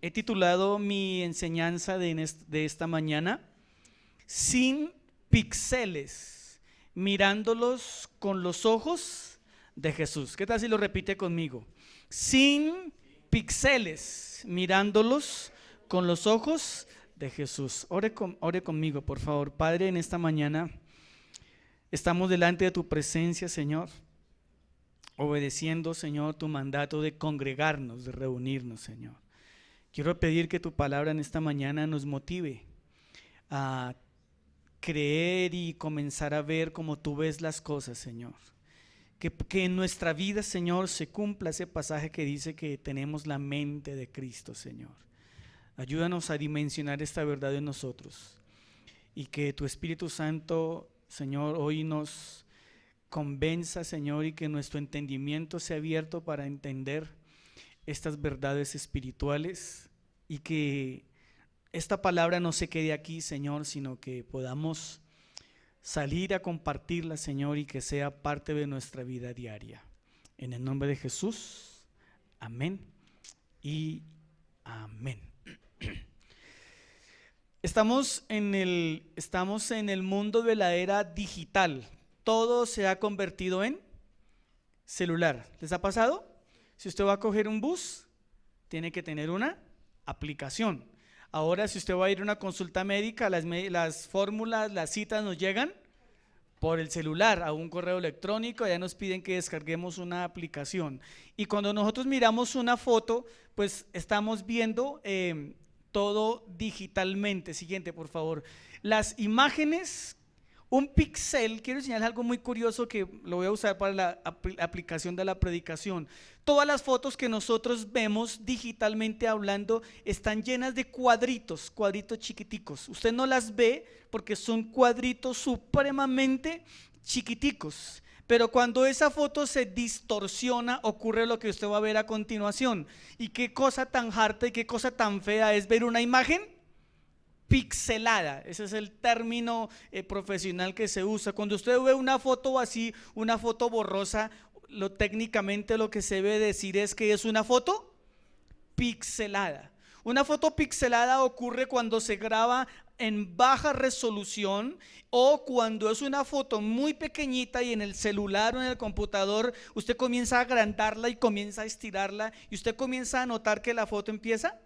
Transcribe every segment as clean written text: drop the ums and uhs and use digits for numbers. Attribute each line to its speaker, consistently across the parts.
Speaker 1: He titulado mi enseñanza de esta mañana Sin píxeles, mirándolos con los ojos de Jesús. ¿Qué tal si lo repite conmigo? Sin píxeles, mirándolos con los ojos de Jesús. Ore conmigo, por favor. Padre, en esta mañana estamos delante de tu presencia, Señor, obedeciendo, Señor, tu mandato de congregarnos, de reunirnos, Señor. Quiero pedir que tu palabra en esta mañana nos motive a creer y comenzar a ver como tú ves las cosas, Señor. Que en nuestra vida, Señor, se cumpla ese pasaje que dice que tenemos la mente de Cristo, Señor. Ayúdanos a dimensionar esta verdad en nosotros y que tu Espíritu Santo, Señor, hoy nos convenza, Señor, y que nuestro entendimiento sea abierto para entender estas verdades espirituales y que esta palabra no se quede aquí, Señor, sino que podamos salir a compartirla, Señor, y que sea parte de nuestra vida diaria. En el nombre de Jesús, amén y amén. Estamos en el mundo de la era digital. Todo se ha convertido en celular. ¿Les ha pasado? Si usted va a coger un bus, tiene que tener una aplicación. Ahora, si usted va a ir a una consulta médica, las fórmulas, las citas nos llegan por el celular, a un correo electrónico, ya nos piden que descarguemos una aplicación. Y cuando nosotros miramos una foto, pues estamos viendo todo digitalmente. Siguiente, por favor. Las imágenes. Un píxel, quiero enseñarles algo muy curioso que lo voy a usar para la aplicación de la predicación. Todas las fotos que nosotros vemos digitalmente hablando están llenas de cuadritos chiquiticos. Usted no las ve porque son cuadritos supremamente chiquiticos. Pero cuando esa foto se distorsiona, ocurre lo que usted va a ver a continuación. Y qué cosa tan harta y qué cosa tan fea es ver una imagen pixelada. Ese es el término profesional que se usa. Cuando usted ve una foto así, una foto borrosa, técnicamente lo que se debe decir es que es una foto pixelada. Una foto pixelada ocurre cuando se graba en baja resolución o cuando es una foto muy pequeña y en el celular o en el computador usted comienza a agrandarla y comienza a estirarla y usted comienza a notar que la foto empieza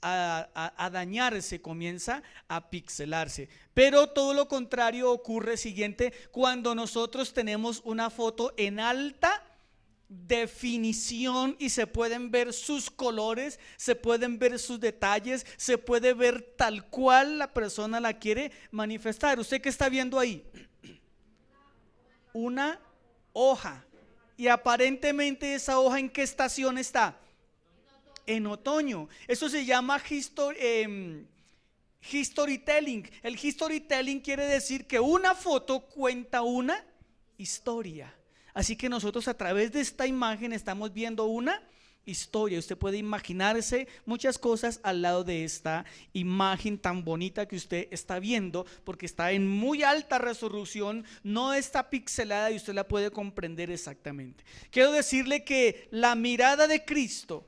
Speaker 1: a dañarse, comienza a pixelarse. Pero todo lo contrario ocurre siguiente cuando nosotros tenemos una foto en alta definición y se pueden ver sus colores, se pueden ver sus detalles, se puede ver tal cual la persona la quiere manifestar. ¿Usted qué está viendo ahí? Una hoja. Y aparentemente esa hoja, ¿en qué estación está? En otoño. Eso se llama storytelling. El storytelling quiere decir que una foto cuenta una historia. Así que nosotros a través de esta imagen estamos viendo una historia. Usted puede imaginarse muchas cosas al lado de esta imagen tan bonita que usted está viendo, porque está en muy alta resolución, no está pixelada y usted la puede comprender exactamente. Quiero decirle que la mirada de Cristo,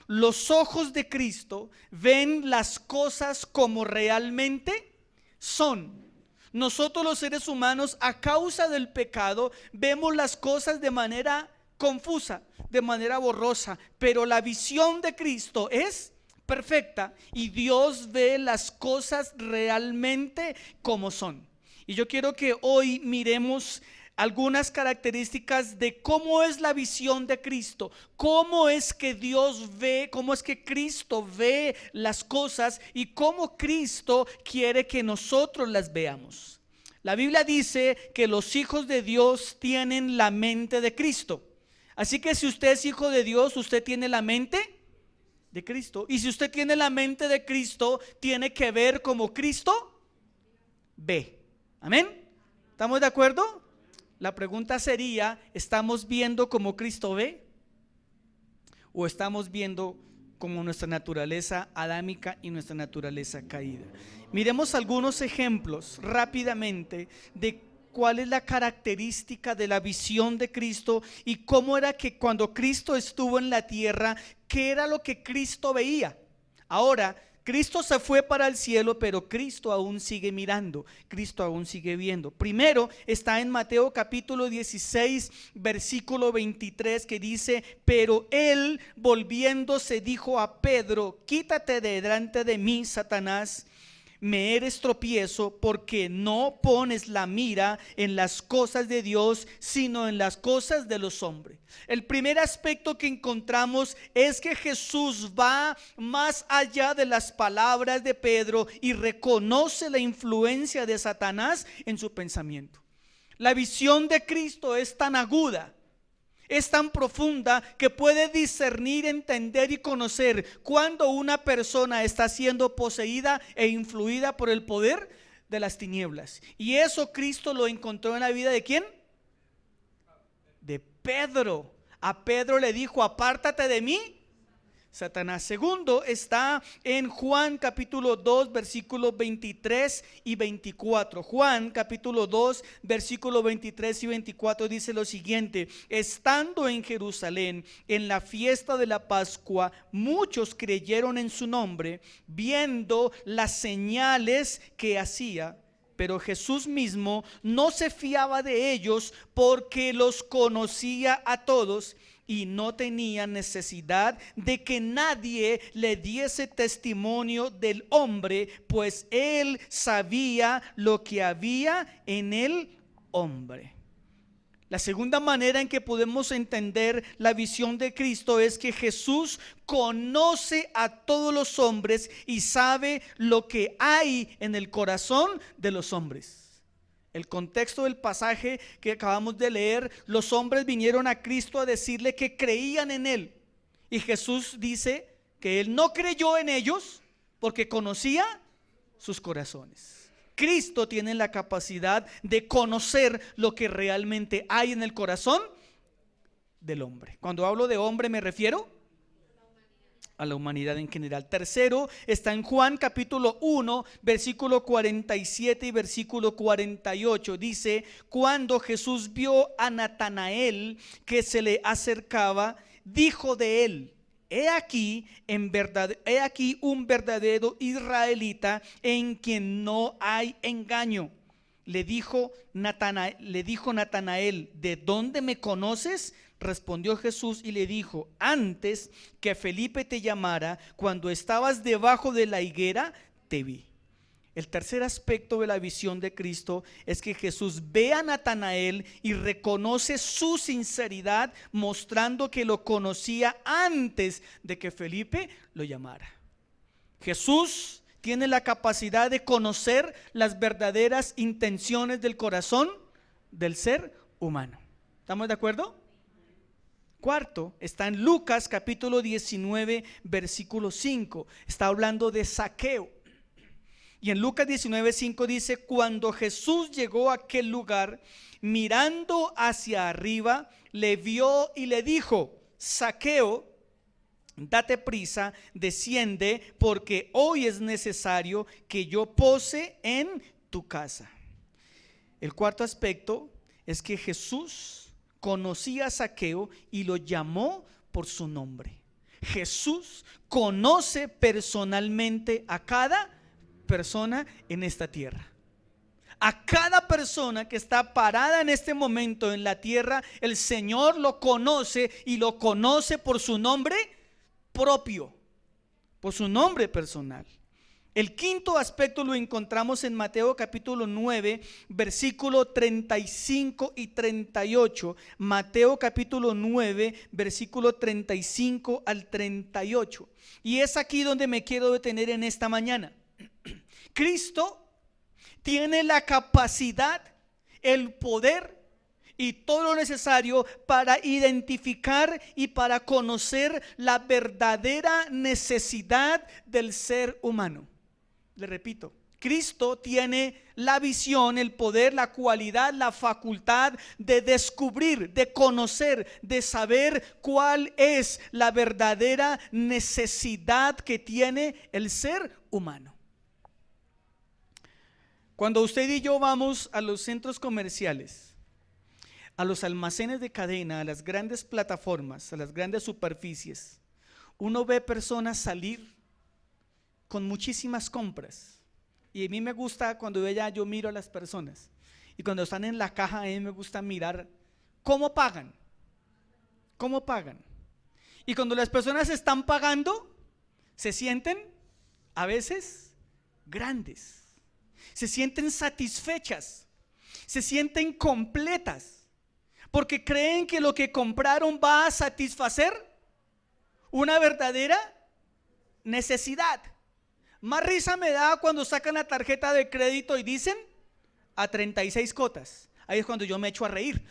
Speaker 1: los ojos de Cristo ven las cosas como realmente son. Nosotros los seres humanos, a causa del pecado, vemos las cosas de manera confusa, de manera borrosa, pero la visión de Cristo es perfecta y Dios ve las cosas realmente como son. Y yo quiero que hoy miremos algunas características de cómo es la visión de Cristo, cómo es que Dios ve, cómo es que Cristo ve las cosas y cómo Cristo quiere que nosotros las veamos. La Biblia dice que los hijos de Dios tienen la mente de Cristo. Así que si usted es hijo de Dios, usted tiene la mente de Cristo. Y si usted tiene la mente de Cristo, tiene que ver como Cristo ve. Amén. ¿Estamos de acuerdo? La pregunta sería, ¿estamos viendo como Cristo ve? ¿O estamos viendo como nuestra naturaleza adámica y nuestra naturaleza caída? Miremos algunos ejemplos rápidamente de cuál es la característica de la visión de Cristo y cómo era que cuando Cristo estuvo en la tierra, qué era lo que Cristo veía. Ahora, Cristo se fue para el cielo, pero Cristo aún sigue mirando, Cristo aún sigue viendo. Primero está en Mateo capítulo 16, versículo 23, que dice: pero él, volviéndose, dijo a Pedro: quítate de delante de mí, Satanás. Me eres tropiezo, porque no pones la mira en las cosas de Dios, sino en las cosas de los hombres. El primer aspecto que encontramos es que Jesús va más allá de las palabras de Pedro y reconoce la influencia de Satanás en su pensamiento. La visión de Cristo es tan aguda, es tan profunda, que puede discernir, entender y conocer cuando una persona está siendo poseída e influida por el poder de las tinieblas. Y eso Cristo lo encontró en la vida ¿de quién? De Pedro. A Pedro le dijo: apártate de mí, Satanás. Segundo está en Juan capítulo 2, versículos 23 y 24. Juan capítulo 2, versículos 23 y 24 dice lo siguiente: estando en Jerusalén en la fiesta de la Pascua, muchos creyeron en su nombre, viendo las señales que hacía. Pero Jesús mismo no se fiaba de ellos, porque los conocía a todos y no tenía necesidad de que nadie le diese testimonio del hombre, pues él sabía lo que había en el hombre. La segunda manera en que podemos entender la visión de Cristo es que Jesús conoce a todos los hombres y sabe lo que hay en el corazón de los hombres. El contexto del pasaje que acabamos de leer: los hombres vinieron a Cristo a decirle que creían en Él, y Jesús dice que Él no creyó en ellos porque conocía sus corazones. Cristo tiene la capacidad de conocer lo que realmente hay en el corazón del hombre. Cuando hablo de hombre me refiero a la humanidad en general. Tercero está en Juan capítulo 1, versículo 47 y versículo 48. Dice: cuando Jesús vio a Natanael que se le acercaba, dijo de él: he aquí un verdadero israelita, en quien no hay engaño. Le dijo Natanael: ¿de dónde me conoces? Respondió Jesús y le dijo: antes que Felipe te llamara, cuando estabas debajo de la higuera, te vi. El tercer aspecto de la visión de Cristo es que Jesús ve a Natanael y reconoce su sinceridad, mostrando que lo conocía antes de que Felipe lo llamara. Jesús tiene la capacidad de conocer las verdaderas intenciones del corazón del ser humano. ¿Estamos de acuerdo? Cuarto está en Lucas capítulo 19, versículo 5. Está hablando de Zaqueo. Y en Lucas 19:5 dice: cuando Jesús llegó a aquel lugar, mirando hacia arriba, le vio y le dijo: Zaqueo, date prisa, desciende, porque hoy es necesario que yo pose en tu casa. El cuarto aspecto es que Jesús conocía a Zaqueo y lo llamó por su nombre. Jesús conoce personalmente a cada persona en esta tierra. A cada persona que está parada en este momento en la tierra, el Señor lo conoce, y lo conoce por su nombre propio, por su nombre personal. El quinto aspecto lo encontramos en Mateo capítulo 9, versículo 35 y 38. Mateo capítulo 9, versículo 35 al 38. Y es aquí donde me quiero detener en esta mañana. Cristo tiene la capacidad, el poder y todo lo necesario para identificar y para conocer la verdadera necesidad del ser humano. Le repito, Cristo tiene la visión, el poder, la cualidad, la facultad de descubrir, de conocer, de saber cuál es la verdadera necesidad que tiene el ser humano. Cuando usted y yo vamos a los centros comerciales, a los almacenes de cadena, a las grandes plataformas, a las grandes superficies, uno ve personas salir con muchísimas compras. Y a mí me gusta cuando yo miro a las personas. Y cuando están en la caja, a mí me gusta mirar cómo pagan. ¿Cómo pagan? Y cuando las personas están pagando, se sienten a veces grandes. Se sienten satisfechas. Se sienten completas. Porque creen que lo que compraron va a satisfacer una verdadera necesidad. Más risa me da cuando sacan la tarjeta de crédito y dicen a 36 cotas. Ahí es cuando yo me echo a reír.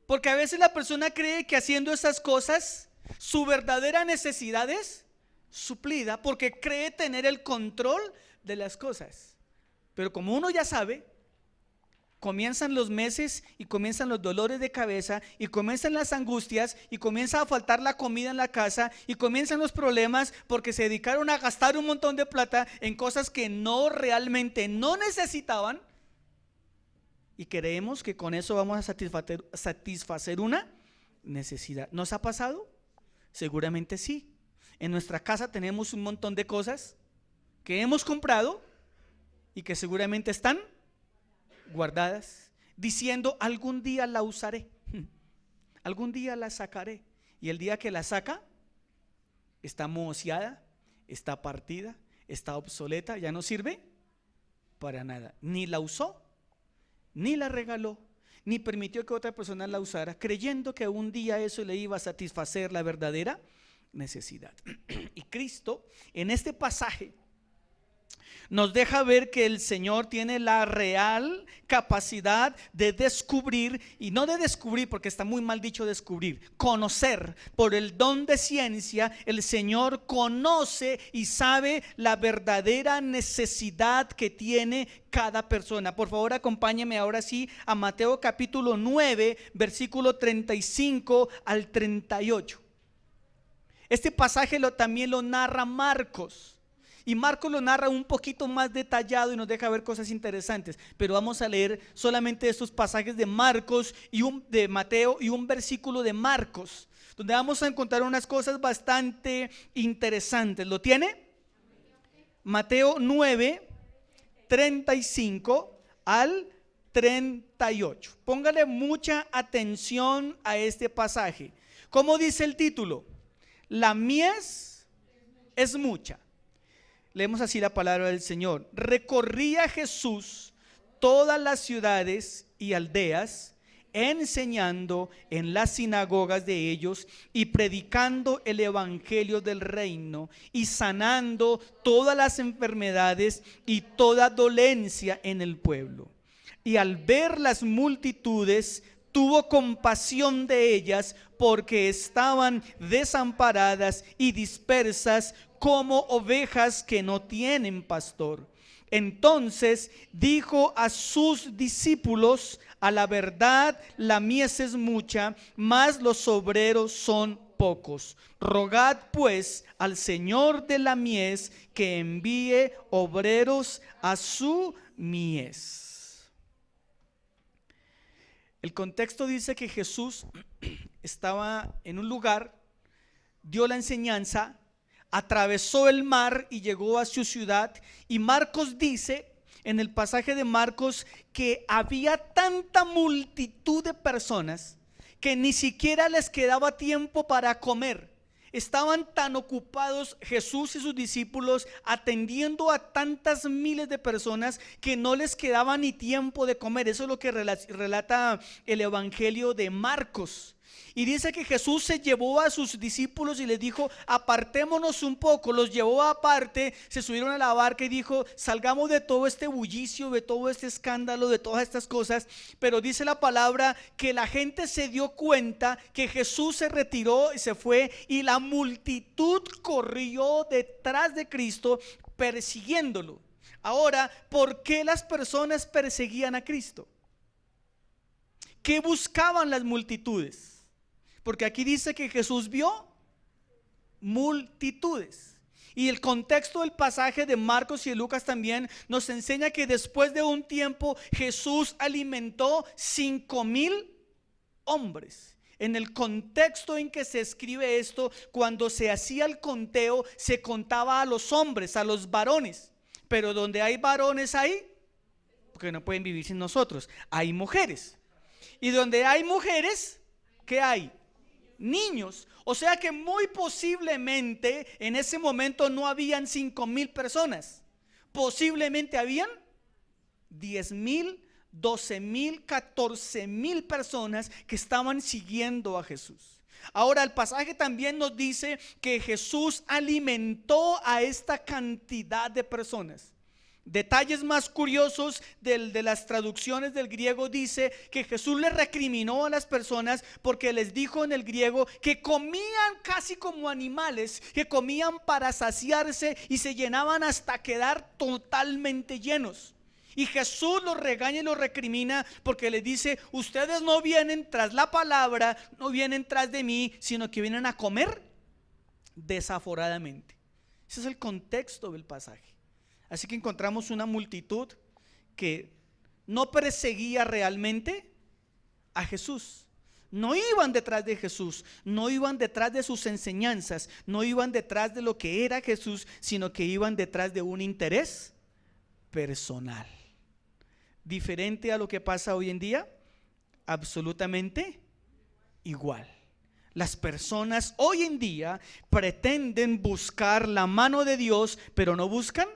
Speaker 1: Porque a veces la persona cree que haciendo esas cosas su verdadera necesidad es suplida, porque cree tener el control de las cosas. Pero como uno ya sabe, comienzan los meses y comienzan los dolores de cabeza y comienzan las angustias y comienza a faltar la comida en la casa y comienzan los problemas porque se dedicaron a gastar un montón de plata en cosas que realmente no necesitaban, y creemos que con eso vamos a satisfacer una necesidad. ¿Nos ha pasado? Seguramente sí. En nuestra casa tenemos un montón de cosas que hemos comprado y que seguramente están guardadas, diciendo algún día la usaré, algún día la sacaré, y el día que la saca está manoseada, está partida, está obsoleta, ya no sirve para nada. Ni la usó, ni la regaló, ni permitió que otra persona la usara, creyendo que un día eso le iba a satisfacer la verdadera necesidad. Y Cristo en este pasaje nos deja ver que el Señor tiene la real capacidad de descubrir, y no de descubrir porque está muy mal dicho descubrir, conocer. Por el don de ciencia, el Señor conoce y sabe la verdadera necesidad que tiene cada persona. Por favor, acompáñeme ahora sí a Mateo capítulo 9, versículo 35 al 38. Este pasaje también lo narra Marcos. Y Marcos lo narra un poquito más detallado y nos deja ver cosas interesantes. Pero vamos a leer solamente estos pasajes de Marcos de Mateo y un versículo de Marcos, donde vamos a encontrar unas cosas bastante interesantes. ¿Lo tiene? Mateo 9, 35 al 38. Póngale mucha atención a este pasaje. ¿Cómo dice el título? La mies es mucha. Leemos así la palabra del Señor. Recorría Jesús todas las ciudades y aldeas, enseñando en las sinagogas de ellos y predicando el evangelio del reino y sanando todas las enfermedades y toda dolencia en el pueblo. Y al ver las multitudes, tuvo compasión de ellas, porque estaban desamparadas y dispersas como ovejas que no tienen pastor. Entonces dijo a sus discípulos: a la verdad la mies es mucha, mas los obreros son pocos. Rogad pues al Señor de la mies que envíe obreros a su mies. El contexto dice que Jesús estaba en un lugar, dio la enseñanza, atravesó el mar y llegó a su ciudad. Y Marcos dice en el pasaje de Marcos que había tanta multitud de personas que ni siquiera les quedaba tiempo para comer. Estaban tan ocupados Jesús y sus discípulos atendiendo a tantas miles de personas que no les quedaba ni tiempo de comer. Eso es lo que relata el evangelio de Marcos. Y dice que Jesús se llevó a sus discípulos y les dijo: apartémonos un poco. Los llevó aparte, se subieron a la barca y dijo: salgamos de todo este bullicio, de todo este escándalo, de todas estas cosas. Pero dice la palabra que la gente se dio cuenta que Jesús se retiró y se fue, y la multitud corrió detrás de Cristo persiguiéndolo. Ahora, ¿por qué las personas perseguían a Cristo? ¿Qué buscaban las multitudes? Porque aquí dice que Jesús vio multitudes. Y el contexto del pasaje de Marcos y de Lucas también nos enseña que después de un tiempo Jesús alimentó 5,000 hombres. En el contexto en que se escribe esto, cuando se hacía el conteo, se contaba a los hombres, a los varones. Pero donde hay varones hay, porque no pueden vivir sin nosotros, hay mujeres. Y donde hay mujeres, ¿qué hay? Niños. O sea que muy posiblemente en ese momento no habían 5,000 personas. Posiblemente habían 10,000, 12,000, 14,000 personas que estaban siguiendo a Jesús. Ahora el pasaje también nos dice que Jesús alimentó a esta cantidad de personas. Detalles más curiosos de las traducciones del griego dice que Jesús le recriminó a las personas porque les dijo en el griego que comían casi como animales, que comían para saciarse y se llenaban hasta quedar totalmente llenos. Y Jesús los regaña y los recrimina porque les dice: ustedes no vienen tras la palabra, no vienen tras de mí, sino que vienen a comer desaforadamente. Ese es el contexto del pasaje. Así que encontramos una multitud que no perseguía realmente a Jesús. No iban detrás de Jesús, no iban detrás de sus enseñanzas, no iban detrás de lo que era Jesús, sino que iban detrás de un interés personal. Diferente a lo que pasa hoy en día, absolutamente igual. Las personas hoy en día pretenden buscar la mano de Dios, pero no buscan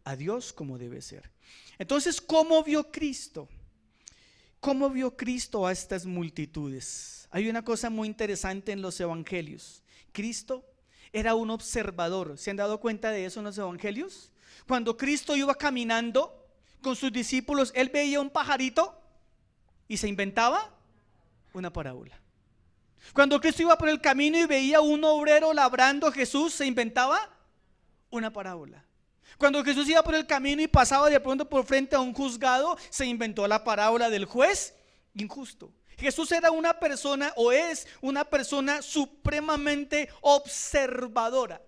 Speaker 1: a Dios como debe ser. Entonces, ¿cómo vio Cristo? ¿Cómo vio Cristo a estas multitudes? Hay una cosa muy interesante en los evangelios. Cristo era un observador. ¿Se han dado cuenta de eso en los evangelios? Cuando Cristo iba caminando con sus discípulos, él veía un pajarito y se inventaba una parábola. Cuando Cristo iba por el camino y veía un obrero labrando, Jesús se inventaba una parábola. Cuando Jesús iba por el camino y pasaba de pronto por frente a un juzgado, se inventó la parábola del juez injusto. Jesús era una persona, o es una persona supremamente observadora,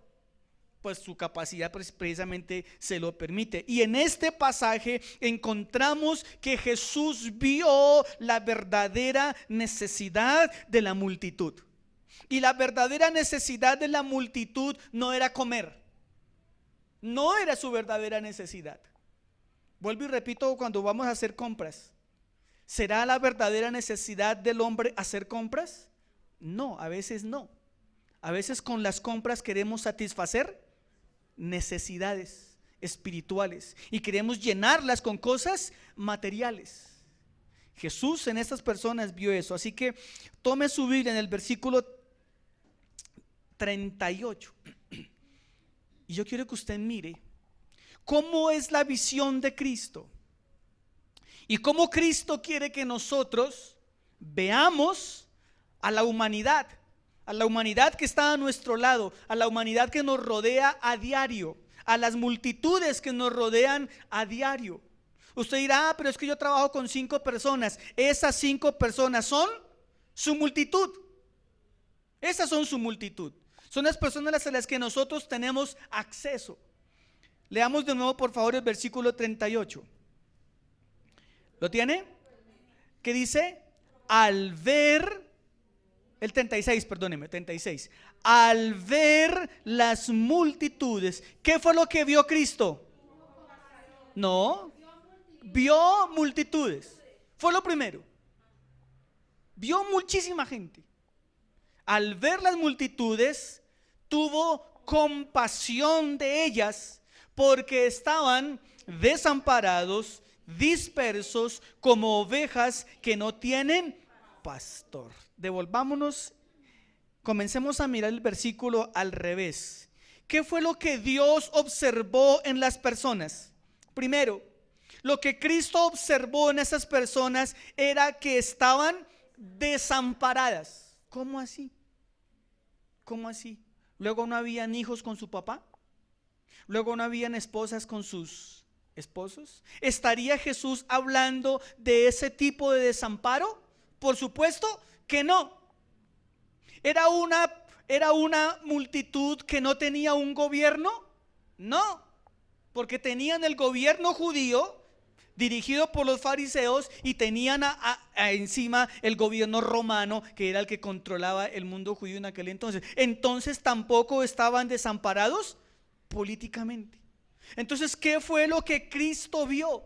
Speaker 1: pues su capacidad precisamente se lo permite. Y en este pasaje encontramos que Jesús vio la verdadera necesidad de la multitud. Y la verdadera necesidad de la multitud no era comer. No era su verdadera necesidad. Vuelvo y repito, cuando vamos a hacer compras, ¿será la verdadera necesidad del hombre hacer compras? No, a veces no. A veces con las compras queremos satisfacer necesidades espirituales y queremos llenarlas con cosas materiales. Jesús en estas personas vio eso. Así que tome su Biblia en el versículo 38. Y yo quiero que usted mire cómo es la visión de Cristo y cómo Cristo quiere que nosotros veamos a la humanidad que está a nuestro lado, a la humanidad que nos rodea a diario, a las multitudes que nos rodean a diario. Usted dirá: pero es que yo trabajo con 5 personas. Esas 5 personas son su multitud. Esas son su multitud. Son las personas a las que nosotros tenemos acceso. Leamos de nuevo por favor el versículo 38. ¿Lo tiene? ¿Qué dice? Al ver, el 36, perdóneme, 36. Al ver las multitudes, ¿qué fue lo que vio Cristo? No, vio multitudes. Fue lo primero. Vio muchísima gente. Al ver las multitudes, tuvo compasión de ellas porque estaban desamparados, dispersos como ovejas que no tienen pastor. Devolvámonos, comencemos a mirar el versículo al revés. ¿Qué fue lo que Dios observó en las personas? Primero, lo que Cristo observó en esas personas era que estaban desamparadas. ¿Cómo así? ¿Cómo así? Luego no habían hijos con su papá. Luego no habían esposas con sus esposos. ¿Estaría Jesús hablando de ese tipo de desamparo? Por supuesto que no. ¿Era una multitud que no tenía un gobierno? No, porque tenían el gobierno judío, dirigido por los fariseos, y tenían encima el gobierno romano, que era el que controlaba el mundo judío en aquel entonces. Entonces tampoco estaban desamparados políticamente. Entonces, ¿qué fue lo que Cristo vio?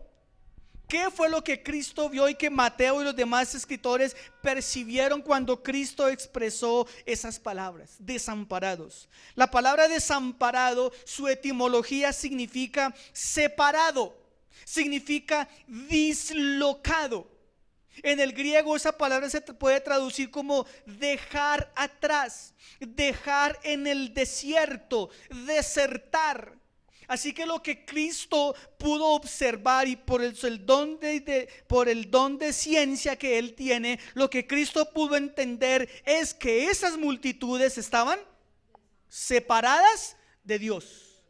Speaker 1: ¿Qué fue lo que Cristo vio y que Mateo y los demás escritores percibieron cuando Cristo expresó esas palabras? Desamparados. La palabra desamparado, su etimología significa separado, significa dislocado. En el griego esa palabra se puede traducir como dejar atrás, dejar en el desierto, desertar. Así que lo que Cristo pudo observar, y por el don de ciencia que Él tiene, lo que Cristo pudo entender es que esas multitudes estaban separadas de Dios.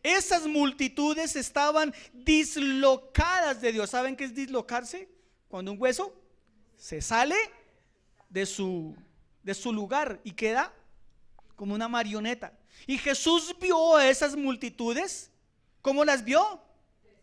Speaker 1: Esas multitudes estaban dislocadas de Dios. ¿Saben qué es dislocarse? Cuando un hueso se sale de su lugar y queda como una marioneta. Y Jesús vio a esas multitudes. ¿Cómo las vio?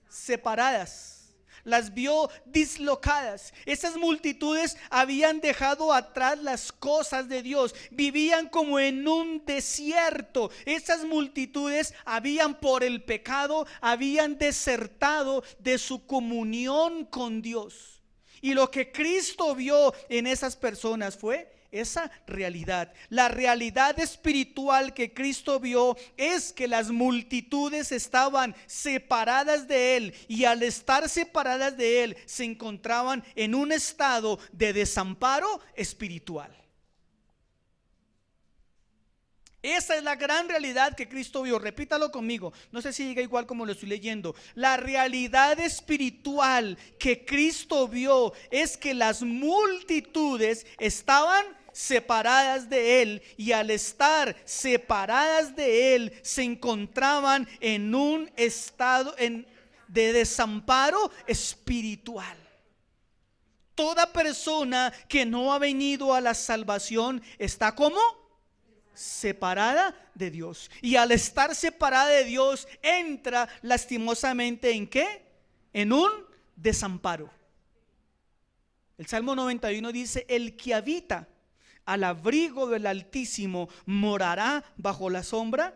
Speaker 1: Separadas. Las vio dislocadas. Esas multitudes habían dejado atrás las cosas de Dios. Vivían como en un desierto. Esas multitudes habían, por el pecado, habían desertado de su comunión con Dios. Y lo que Cristo vio en esas personas fue esa realidad. La realidad espiritual que Cristo vio es que las multitudes estaban separadas de Él, y al estar separadas de Él se encontraban en un estado de desamparo espiritual. Esa es la gran realidad que Cristo vio. Repítalo conmigo, no sé si llega igual como lo estoy leyendo. La realidad espiritual que Cristo vio es que las multitudes estaban separadas de Él, y al estar separadas de Él se encontraban en un estado de desamparo espiritual. Toda persona que no ha venido a la salvación está como separada de Dios, y al estar separada de Dios entra lastimosamente ¿en qué? En un desamparo. El Salmo 91 dice: el que habita al abrigo del Altísimo morará bajo la sombra.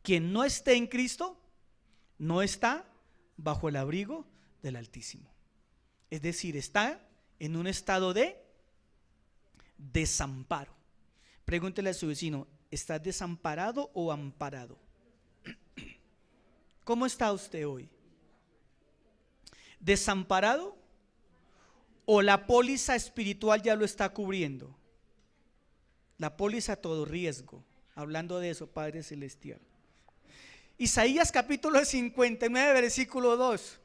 Speaker 1: Quien no esté en Cristo no está bajo el abrigo del Altísimo. Es decir, está en un estado de desamparo. Pregúntele a su vecino: ¿estás desamparado o amparado? ¿Cómo está usted hoy? ¿Desamparado? ¿O la póliza espiritual ya lo está cubriendo? La póliza a todo riesgo. Hablando de eso, Padre Celestial. Isaías capítulo 59, versículo 2.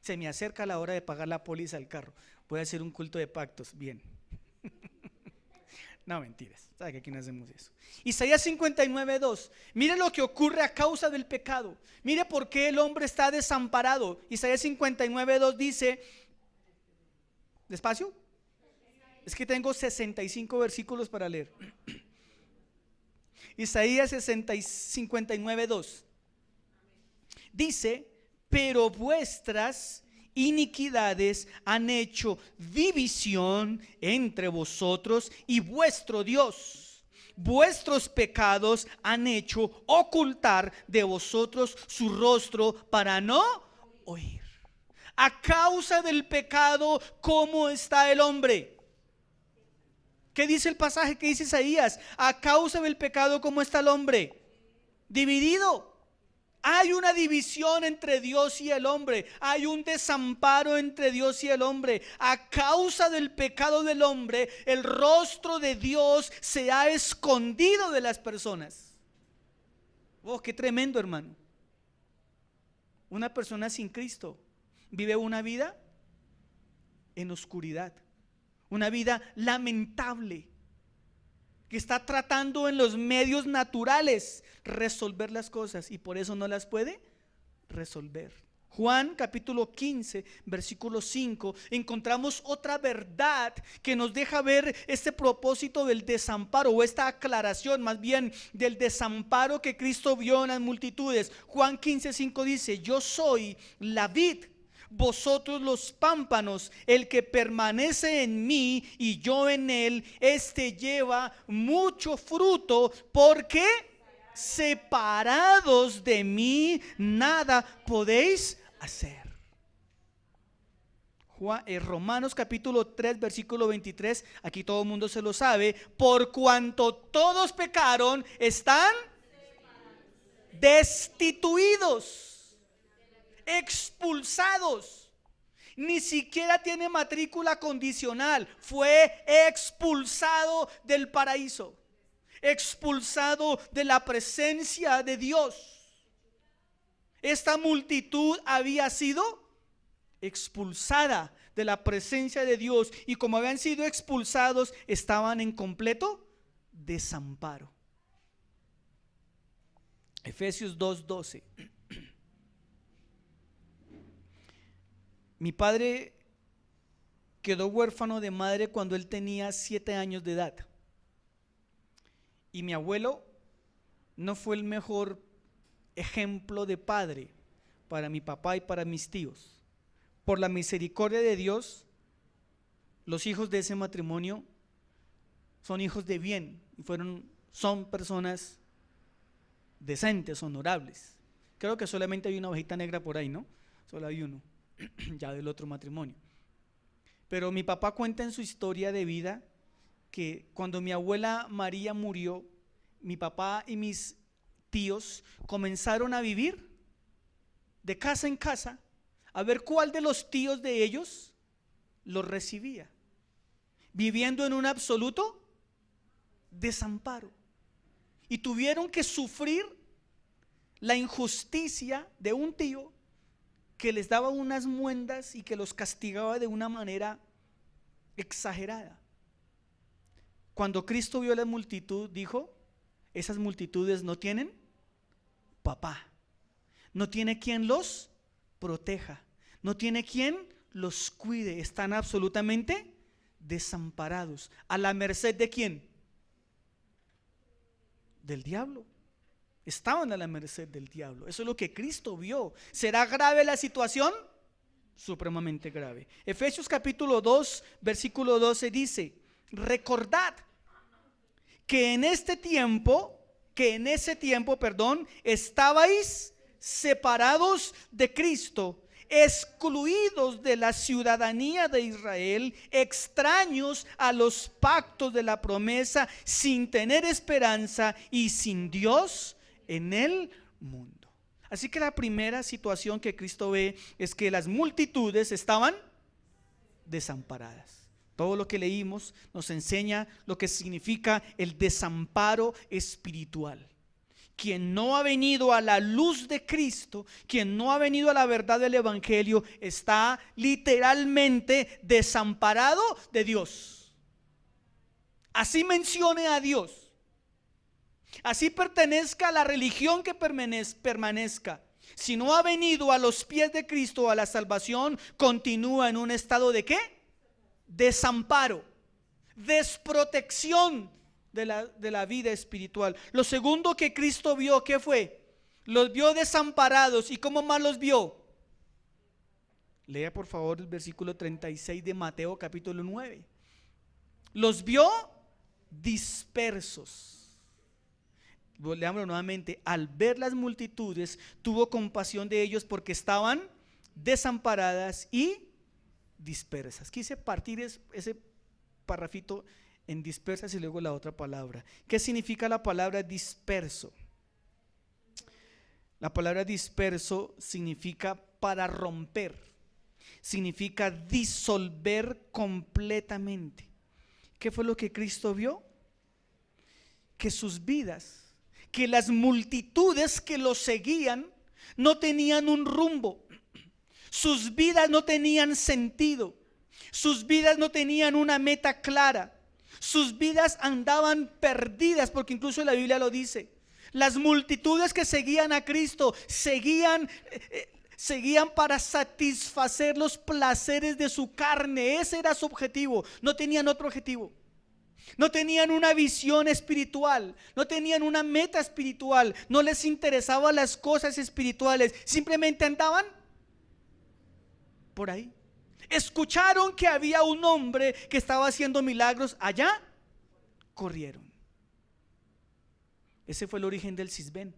Speaker 1: Se me acerca la hora de pagar la póliza del carro. Voy a hacer un culto de pactos. Bien. No, mentiras. ¿Sabe que aquí no hacemos eso? Isaías 59, 2. Mire lo que ocurre a causa del pecado. Mire por qué el hombre está desamparado. Isaías 59, 2 dice... ¿Despacio? Es que tengo 65 versículos para leer. Isaías 59, 2 dice: pero vuestras iniquidades han hecho división entre vosotros y vuestro Dios. Vuestros pecados han hecho ocultar de vosotros su rostro para no oír. A causa del pecado, ¿cómo está el hombre? ¿Qué dice el pasaje que dice Isaías? A causa del pecado, ¿cómo está el hombre? Dividido. Hay una división entre Dios y el hombre. Hay un desamparo entre Dios y el hombre. A causa del pecado del hombre, el rostro de Dios se ha escondido de las personas. Oh, qué tremendo, hermano. Una persona sin Cristo vive una vida en oscuridad, una vida lamentable, que está tratando en los medios naturales resolver las cosas, y por eso no las puede resolver. Juan capítulo 15, versículo 5, encontramos otra verdad que nos deja ver este propósito del desamparo, o esta aclaración más bien del desamparo que Cristo vio en las multitudes. Juan 15, 5 dice: yo soy la vid, vosotros los pámpanos. El que permanece en mí y yo en él, este lleva mucho fruto, porque separados de mí nada podéis hacer. Romanos capítulo 3 versículo 23, aquí todo el mundo se lo sabe: por cuanto todos pecaron, están destituidos, expulsados. Ni siquiera tiene matrícula condicional, fue expulsado del paraíso, expulsado de la presencia de Dios. Esta multitud había sido expulsada de la presencia de Dios, y como habían sido expulsados, estaban en completo desamparo. Efesios 2:12. Mi padre quedó huérfano de madre cuando él tenía 7 años de edad, y mi abuelo no fue el mejor ejemplo de padre para mi papá y para mis tíos. Por la misericordia de Dios, los hijos de ese matrimonio son hijos de bien y son personas decentes, honorables. Creo que solamente hay una ovejita negra por ahí, ¿no? Solo hay uno, ya del otro matrimonio. Pero mi papá cuenta en su historia de vida que cuando mi abuela María murió, mi papá y mis tíos comenzaron a vivir de casa en casa, a ver cuál de los tíos de ellos los recibía, viviendo en un absoluto desamparo, y tuvieron que sufrir la injusticia de un tío que les daba unas muendas y que los castigaba de una manera exagerada. Cuando Cristo vio la multitud, dijo: esas multitudes no tienen papá, no tiene quien los proteja, no tiene quien los cuide, están absolutamente desamparados. ¿A la merced de quién? Del diablo. Estaban a la merced del diablo. Eso es lo que Cristo vio. ¿Será grave la situación? Supremamente grave. Efesios capítulo 2 versículo 12 dice: recordad que en ese tiempo, estabais separados de Cristo, excluidos de la ciudadanía de Israel, extraños a los pactos de la promesa, sin tener esperanza y sin Dios en el mundo. Así que la primera situación que Cristo ve es que las multitudes estaban desamparadas. Todo lo que leímos nos enseña lo que significa el desamparo espiritual. Quien no ha venido a la luz de Cristo, quien no ha venido a la verdad del Evangelio, está literalmente desamparado de Dios. Así mencione a Dios, así pertenezca a la religión que permanezca, si no ha venido a los pies de Cristo, a la salvación, continúa en un estado de ¿qué? Desamparo, desprotección de la vida espiritual. Lo segundo que Cristo vio, ¿qué fue? Los vio desamparados. ¿Y cómo más los vio? Lea por favor el versículo 36 de Mateo capítulo 9. Los vio dispersos. Leámoslo nuevamente: al ver las multitudes, tuvo compasión de ellos porque estaban desamparadas y dispersas. Quise partir ese parrafito en dispersas y luego la otra palabra. ¿Qué significa la palabra disperso? La palabra disperso significa para romper, significa disolver completamente. ¿Qué fue lo que Cristo vio? Que sus vidas, que las multitudes que lo seguían no tenían un rumbo. Sus vidas no tenían sentido, sus vidas no tenían una meta clara, sus vidas andaban perdidas, porque incluso la Biblia lo dice. Las multitudes que seguían a Cristo seguían Seguían para satisfacer los placeres de su carne. Ese era su objetivo. No tenían otro objetivo. No tenían una visión espiritual. No tenían una meta espiritual. No les interesaban las cosas espirituales. Simplemente andaban por ahí. Escucharon que había un hombre que estaba haciendo milagros allá. Corrieron. Ese fue el origen del Sisbén.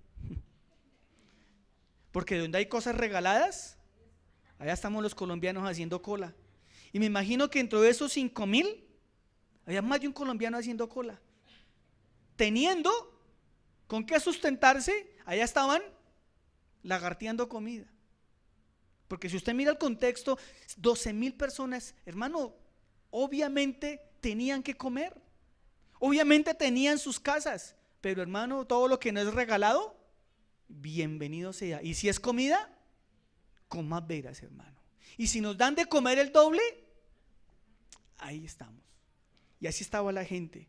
Speaker 1: Porque donde hay cosas regaladas, allá estamos los colombianos haciendo cola. Y me imagino que entre esos 5,000 había más de un colombiano haciendo cola. Teniendo con qué sustentarse, allá estaban lagarteando comida. Porque si usted mira el contexto, 12,000 personas, hermano, obviamente tenían que comer. Obviamente tenían sus casas. Pero hermano, todo lo que no es regalado, bienvenido sea. Y si es comida, con más veras, hermano. Y si nos dan de comer el doble, ahí estamos. Y así estaba la gente.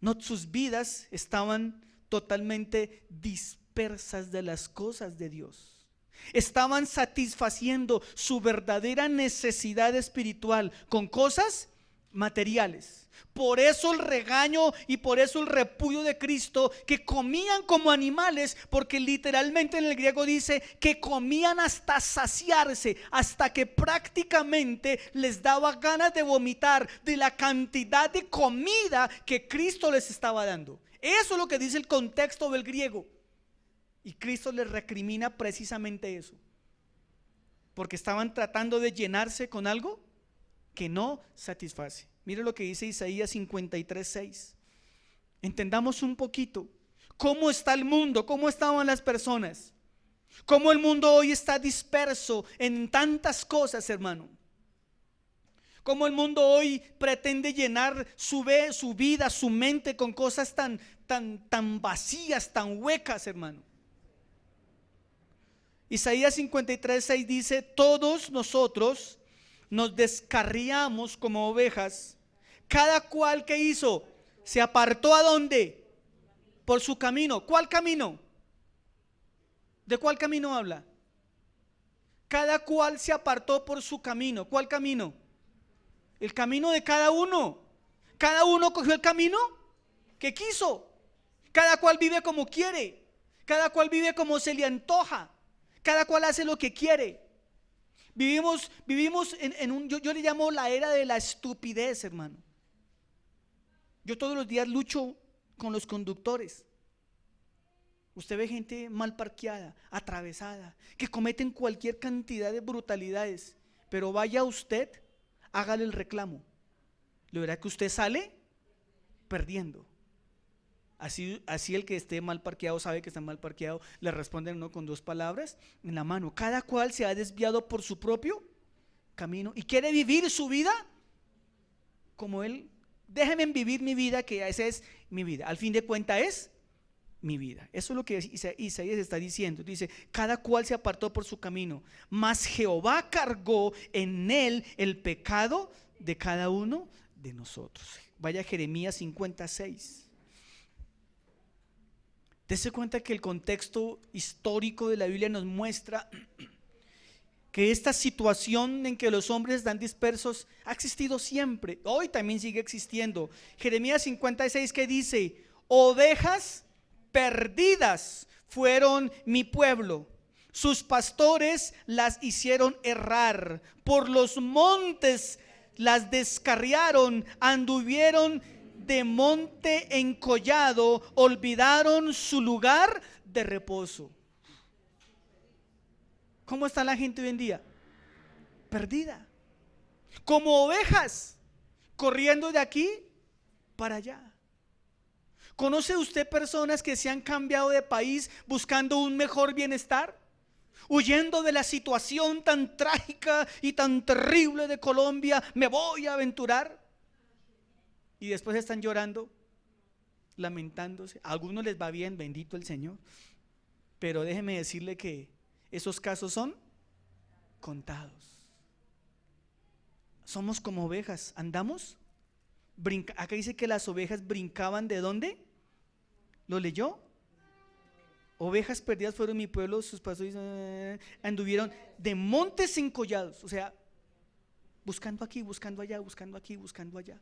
Speaker 1: No, sus vidas estaban totalmente dispersas de las cosas de Dios. Estaban satisfaciendo su verdadera necesidad espiritual con cosas materiales. Por eso el regaño y por eso el repudio de Cristo, que comían como animales, porque literalmente en el griego dice que comían hasta saciarse, hasta que prácticamente les daba ganas de vomitar de la cantidad de comida que Cristo les estaba dando. Eso es lo que dice el contexto del griego. Y Cristo les recrimina precisamente eso, porque estaban tratando de llenarse con algo que no satisface. Mire lo que dice Isaías 53:6. Entendamos un poquito cómo está el mundo, cómo estaban las personas, cómo el mundo hoy está disperso en tantas cosas, hermano. Cómo el mundo hoy pretende llenar su vida, su mente con cosas tan vacías, tan huecas, hermano. Isaías 53:6 dice: todos nosotros nos descarriamos como ovejas, cada cual que hizo, se apartó ¿a dónde? Por su camino. ¿Cuál camino? ¿De cuál camino habla? Cada cual se apartó por su camino. ¿Cuál camino? El camino de cada uno. Cada uno cogió el camino que quiso. Cada cual vive como quiere. Cada cual vive como se le antoja. Cada cual hace lo que quiere. Vivimos yo le llamo la era de la estupidez, hermano. Yo todos los días lucho con los conductores. Usted ve gente mal parqueada, atravesada, que cometen cualquier cantidad de brutalidades, pero vaya usted, hágale el reclamo. Le verá que usted sale perdiendo. Así el que esté mal parqueado sabe que está mal parqueado, le responden uno con 2 palabras en la mano. Cada cual se ha desviado por su propio camino y quiere vivir su vida como él. Déjenme vivir mi vida, que esa es mi vida. Al fin de cuentas es mi vida. Eso es lo que Isaías está diciendo. Dice: cada cual se apartó por su camino, mas Jehová cargó en él el pecado de cada uno de nosotros. Vaya a Jeremías 56. Dese cuenta que el contexto histórico de la Biblia nos muestra que esta situación en que los hombres están dispersos ha existido siempre. Hoy también sigue existiendo. Jeremías 56, que dice: ovejas perdidas fueron mi pueblo, sus pastores las hicieron errar, por los montes las descarriaron, anduvieron de monte en collado, olvidaron su lugar de reposo. ¿Cómo está la gente hoy en día? Perdida, como ovejas, corriendo de aquí para allá. ¿Conoce usted personas que se han cambiado de país buscando un mejor bienestar? Huyendo de la situación tan trágica y tan terrible de Colombia, me voy a aventurar. Y después están llorando, lamentándose. A algunos les va bien, bendito el Señor. Pero déjeme decirle que esos casos son contados. Somos como ovejas, andamos. Acá dice que las ovejas brincaban ¿de dónde? ¿Lo leyó? Ovejas perdidas fueron mi pueblo, sus pastores anduvieron de montes en collados, o sea, buscando aquí, buscando allá, buscando aquí, buscando allá,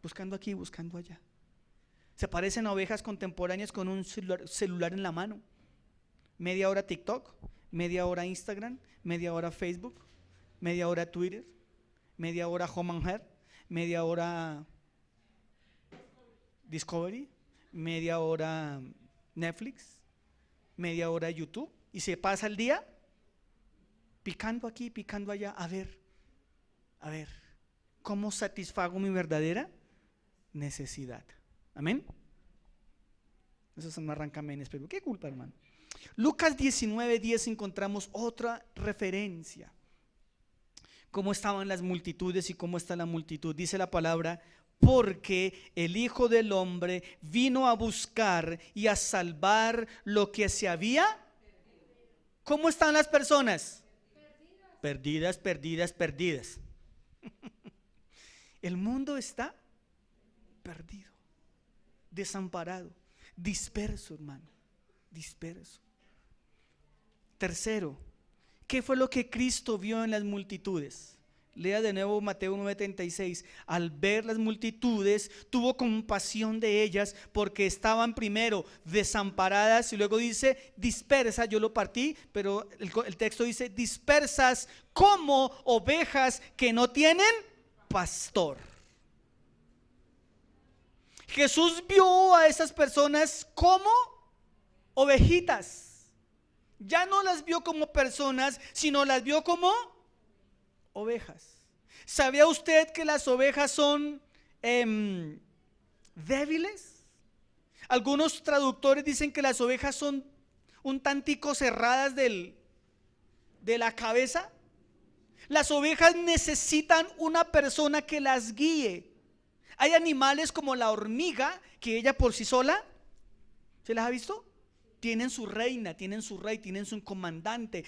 Speaker 1: buscando aquí, buscando allá. Se parecen a ovejas contemporáneas con un celular en la mano. Media hora TikTok, media hora Instagram, media hora Facebook, media hora Twitter, media hora Home and Health, media hora Discovery, media hora Netflix, media hora YouTube, y se pasa el día picando aquí, picando allá, a ver, ¿cómo satisfago mi verdadera necesidad? Amén. Eso no arranca menes, pero qué culpa, hermano. Lucas 19:10 encontramos otra referencia. Cómo estaban las multitudes y cómo está la multitud. Dice la palabra: porque el Hijo del Hombre vino a buscar y a salvar lo que se había. ¿Cómo están las personas? Perdidas, perdidas, perdidas. El mundo está perdido, desamparado, disperso, hermano, disperso. Tercero, ¿qué fue lo que Cristo vio en las multitudes? Lea de nuevo Mateo 9:36. Al ver las multitudes, tuvo compasión de ellas porque estaban primero desamparadas y luego dice dispersas. Yo lo partí, pero el texto dice dispersas como ovejas que no tienen pastor. Jesús vio a esas personas como ovejitas. Ya no las vio como personas, sino las vio como ovejas. ¿Sabía usted que las ovejas son débiles? Algunos traductores dicen que las ovejas son un tantico cerradas de la cabeza. Las ovejas necesitan una persona que las guíe. Hay animales como la hormiga que ella por sí sola, ¿se las ha visto? Tienen su reina, tienen su rey, tienen su comandante,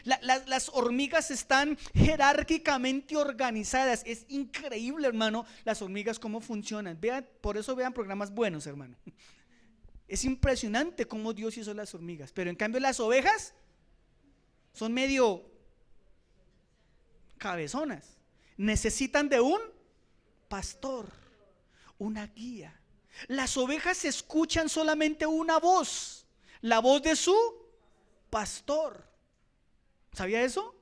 Speaker 1: las hormigas están jerárquicamente organizadas. Es increíble, hermano, las hormigas cómo funcionan. Vean, por eso vean programas buenos, hermano. Es impresionante cómo Dios hizo las hormigas. Pero en cambio las ovejas son medio cabezonas. Necesitan de un pastor, una guía. Las ovejas escuchan solamente una voz, la voz de su pastor. ¿Sabía eso?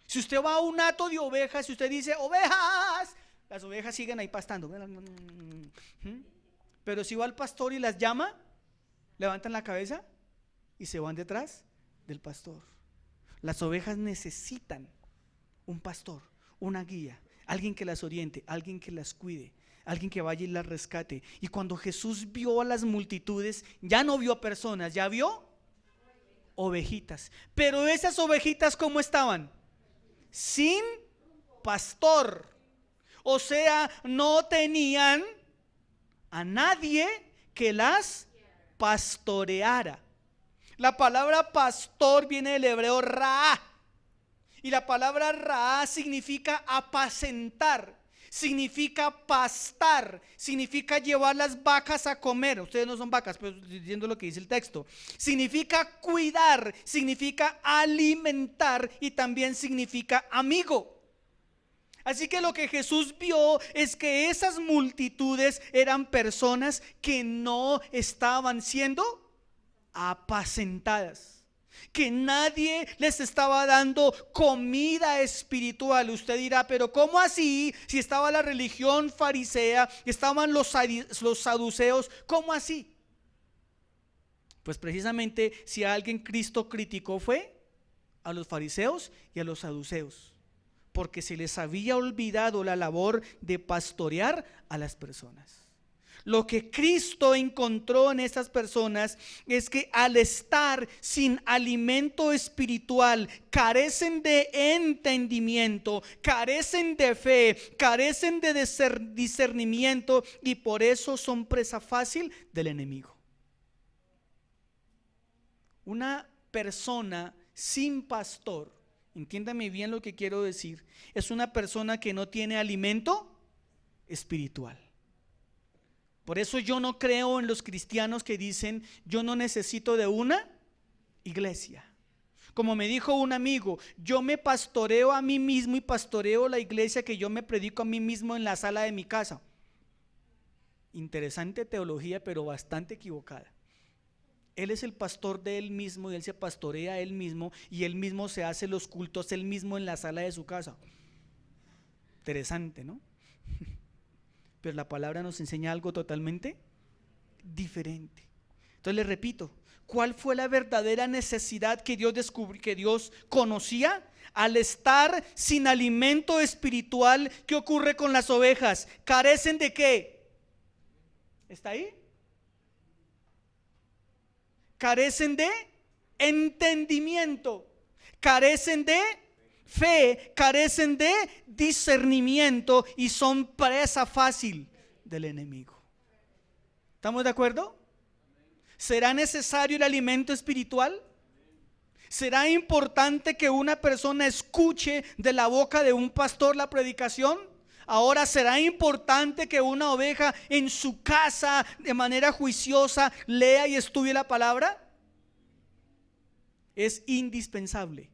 Speaker 1: Si usted va a un hato de ovejas, si usted dice ovejas, las ovejas siguen ahí pastando. Pero si va al pastor y las llama, levantan la cabeza y se van detrás del pastor. Las ovejas necesitan un pastor, una guía, alguien que las oriente, alguien que las cuide, alguien que vaya y las rescate. Y cuando Jesús vio a las multitudes, ya no vio personas, ya vio ovejitas. Pero esas ovejitas, ¿cómo estaban? Sin pastor. O sea, no tenían a nadie que las pastoreara. La palabra pastor viene del hebreo ra. Y la palabra ra significa apacentar, significa pastar, significa llevar las vacas a comer. Ustedes no son vacas, pero estoy diciendo lo que dice el texto. Significa cuidar, significa alimentar y también significa amigo. Así que lo que Jesús vio es que esas multitudes eran personas que no estaban siendo apacentadas, que nadie les estaba dando comida espiritual. Usted dirá, pero ¿cómo así? Si estaba la religión farisea, estaban los saduceos, ¿cómo así? Pues precisamente si a alguien Cristo criticó fue a los fariseos y a los saduceos, porque se les había olvidado la labor de pastorear a las personas. Lo que Cristo encontró en estas personas es que al estar sin alimento espiritual, carecen de entendimiento, carecen de fe, carecen de discernimiento, y por eso son presa fácil del enemigo. Una persona sin pastor, entiéndame bien lo que quiero decir, es una persona que no tiene alimento espiritual. Por eso yo no creo en los cristianos que dicen: yo no necesito de una iglesia. Como me dijo un amigo: yo me pastoreo a mí mismo y pastoreo la iglesia que yo me predico a mí mismo en la sala de mi casa. Interesante teología, pero bastante equivocada. Él es el pastor de él mismo y él se pastorea a él mismo, y él mismo se hace los cultos él mismo en la sala de su casa. Interesante, ¿no? Pero la palabra nos enseña algo totalmente diferente. Entonces les repito, ¿cuál fue la verdadera necesidad que Dios descubrió, que Dios conocía? Al estar sin alimento espiritual, ¿qué ocurre con las ovejas? ¿Carecen de qué? ¿Está ahí? Carecen de entendimiento, carecen de fe, carecen de discernimiento y son presa fácil del enemigo. ¿Estamos de acuerdo? ¿Será necesario el alimento espiritual? ¿Será importante que una persona escuche de la boca de un pastor la predicación? Ahora, ¿será importante que una oveja en su casa de manera juiciosa lea y estudie la palabra? Es indispensable.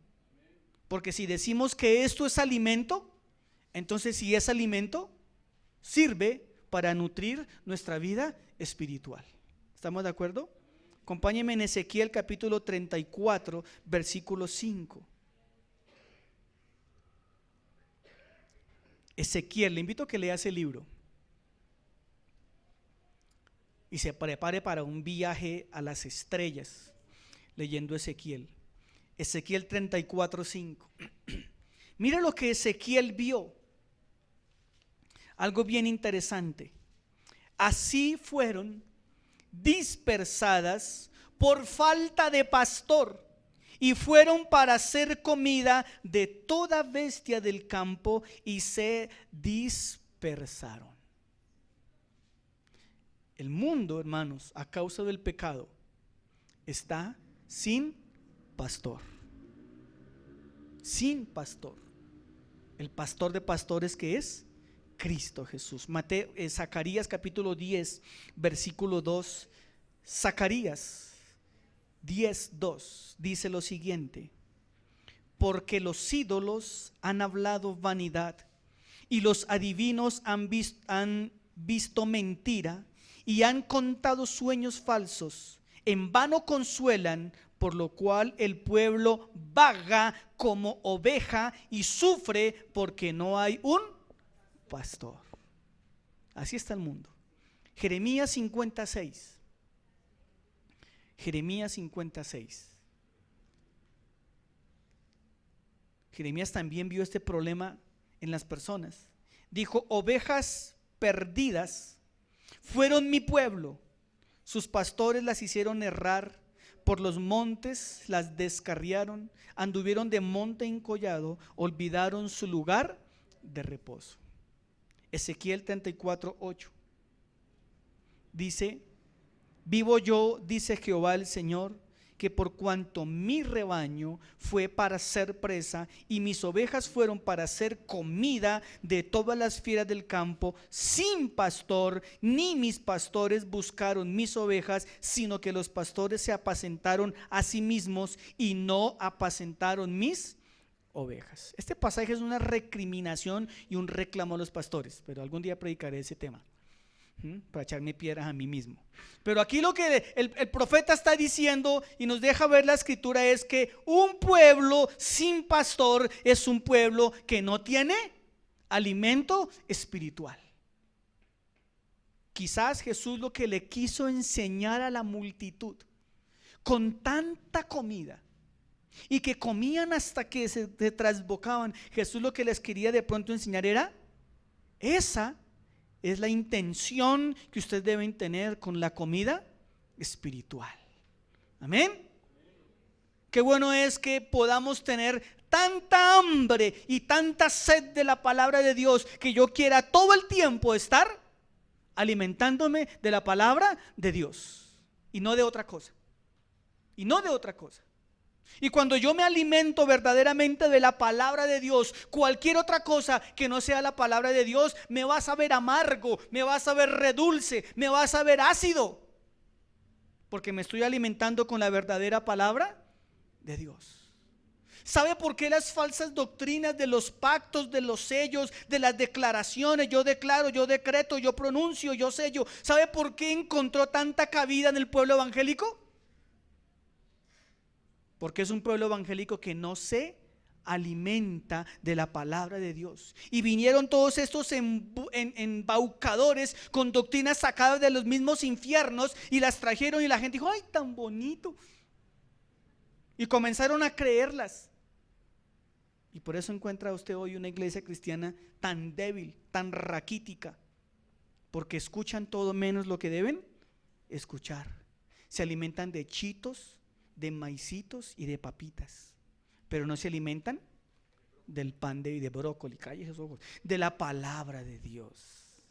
Speaker 1: Porque si decimos que esto es alimento, entonces si es alimento, sirve para nutrir nuestra vida espiritual. ¿Estamos de acuerdo? Acompáñenme en Ezequiel capítulo 34, versículo 5. Ezequiel, le invito a que lea ese libro y se prepare para un viaje a las estrellas leyendo Ezequiel. Ezequiel 34, 5. Mira lo que Ezequiel vio. Algo bien interesante. Así fueron dispersadas por falta de pastor, y fueron para hacer comida de toda bestia del campo, y se dispersaron. El mundo, hermanos, a causa del pecado, está sin pastor. Sin pastor. El pastor de pastores, que es Cristo Jesús. Zacarías capítulo 10, versículo 2. Zacarías 10:2 dice lo siguiente: porque los ídolos han hablado vanidad, y los adivinos han visto mentira, y han contado sueños falsos. En vano consuelan, por lo cual el pueblo vaga como oveja y sufre porque no hay un pastor. Así está el mundo. Jeremías 56. Jeremías 56. Jeremías también vio este problema en las personas. Dijo: ovejas perdidas fueron mi pueblo, sus pastores las hicieron errar, por los montes las descarriaron, anduvieron de monte en collado, olvidaron su lugar de reposo. Ezequiel 34, 8 dice: vivo yo, dice Jehová el Señor, que por cuanto mi rebaño fue para ser presa y mis ovejas fueron para ser comida de todas las fieras del campo, sin pastor, ni mis pastores buscaron mis ovejas, sino que los pastores se apacentaron a sí mismos y no apacentaron mis ovejas. Este pasaje es una recriminación y un reclamo a los pastores, pero algún día predicaré ese tema para echarme piedras a mí mismo. Pero aquí lo que el profeta está diciendo y nos deja ver la escritura es que un pueblo sin pastor es un pueblo que no tiene alimento espiritual. Quizás Jesús lo que le quiso enseñar a la multitud, con tanta comida y que comían hasta que se trasbocaban, Jesús lo que les quería de pronto enseñar era: esa es la intención que ustedes deben tener con la comida espiritual. Amén. Qué bueno es que podamos tener tanta hambre y tanta sed de la palabra de Dios, que yo quiera todo el tiempo estar alimentándome de la palabra de Dios y no de otra cosa. Y no de otra cosa. Y cuando yo me alimento verdaderamente de la palabra de Dios, cualquier otra cosa que no sea la palabra de Dios me va a saber amargo, me va a saber redulce, me va a saber ácido, porque me estoy alimentando con la verdadera palabra de Dios. ¿Sabe por qué las falsas doctrinas de los pactos, de los sellos, de las declaraciones, yo declaro, yo decreto, yo pronuncio, yo sello? ¿Sabe por qué encontró tanta cabida en el pueblo evangélico? Porque es un pueblo evangélico que no se alimenta de la palabra de Dios. Y vinieron todos estos embaucadores con doctrinas sacadas de los mismos infiernos y las trajeron, y la gente dijo: ¡ay, tan bonito! Y comenzaron a creerlas. Y por eso encuentra usted hoy una iglesia cristiana tan débil, tan raquítica, porque escuchan todo menos lo que deben escuchar. Se alimentan de chitos, de maicitos y de papitas, pero no se alimentan del pan de brócoli, calle esos ojos, de la palabra de Dios.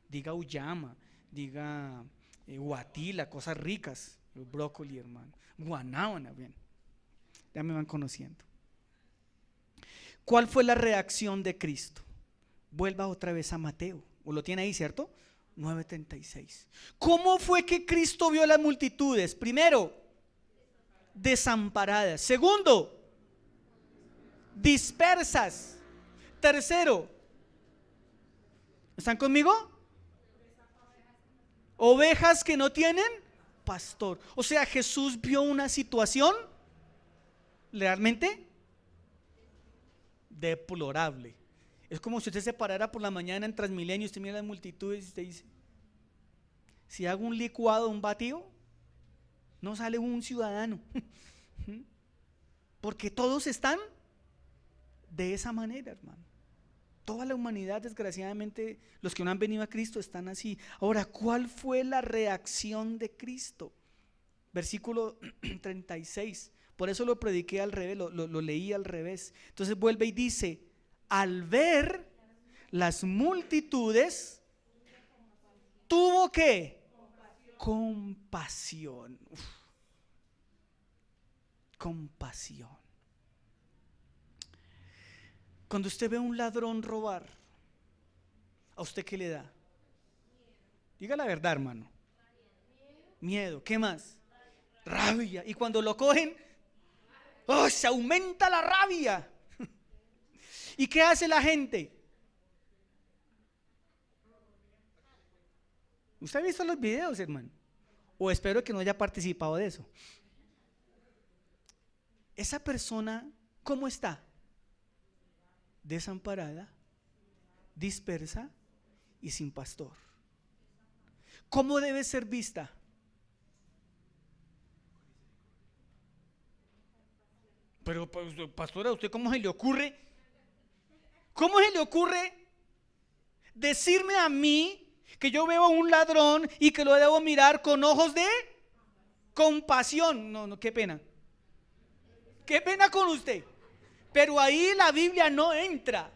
Speaker 1: Diga uyama, diga guatila, cosas ricas, el brócoli, hermano, guanábana, bien, ya me van conociendo. ¿Cuál fue la reacción de Cristo? Vuelva otra vez a Mateo, o lo tiene ahí, ¿cierto? 9:36. ¿Cómo fue que Cristo vio las multitudes? Primero, desamparadas. Segundo, dispersas. Tercero, ¿están conmigo? Ovejas que no tienen pastor. O sea, Jesús vio una situación realmente deplorable. Es como si usted se parara por la mañana en Transmilenio, usted mira las multitudes y usted dice: si hago un licuado, un batido, no sale un ciudadano, porque todos están de esa manera, hermano. Toda la humanidad, desgraciadamente, los que no han venido a Cristo están así. Ahora, ¿cuál fue la reacción de Cristo? Versículo 36. Por eso lo prediqué al revés, lo leí al revés. Entonces vuelve y dice: al ver las multitudes, tuvo ¿qué? Compasión. Compasión. Cuando usted ve a un ladrón robar, ¿a usted qué le da? Diga la verdad, hermano. Miedo. ¿Qué más? Rabia. Y cuando lo cogen, ¡oh!, se aumenta la rabia. ¿Y qué hace la gente? ¿Usted ha visto los videos, hermano? O espero que no haya participado de eso. Esa persona, ¿cómo está? Desamparada, dispersa y sin pastor. ¿Cómo debe ser vista? Pero pastora, ¿a usted cómo se le ocurre? ¿Cómo se le ocurre decirme a mí que yo veo a un ladrón y que lo debo mirar con ojos de compasión? No, qué pena. Qué pena con usted. Pero ahí la Biblia no entra,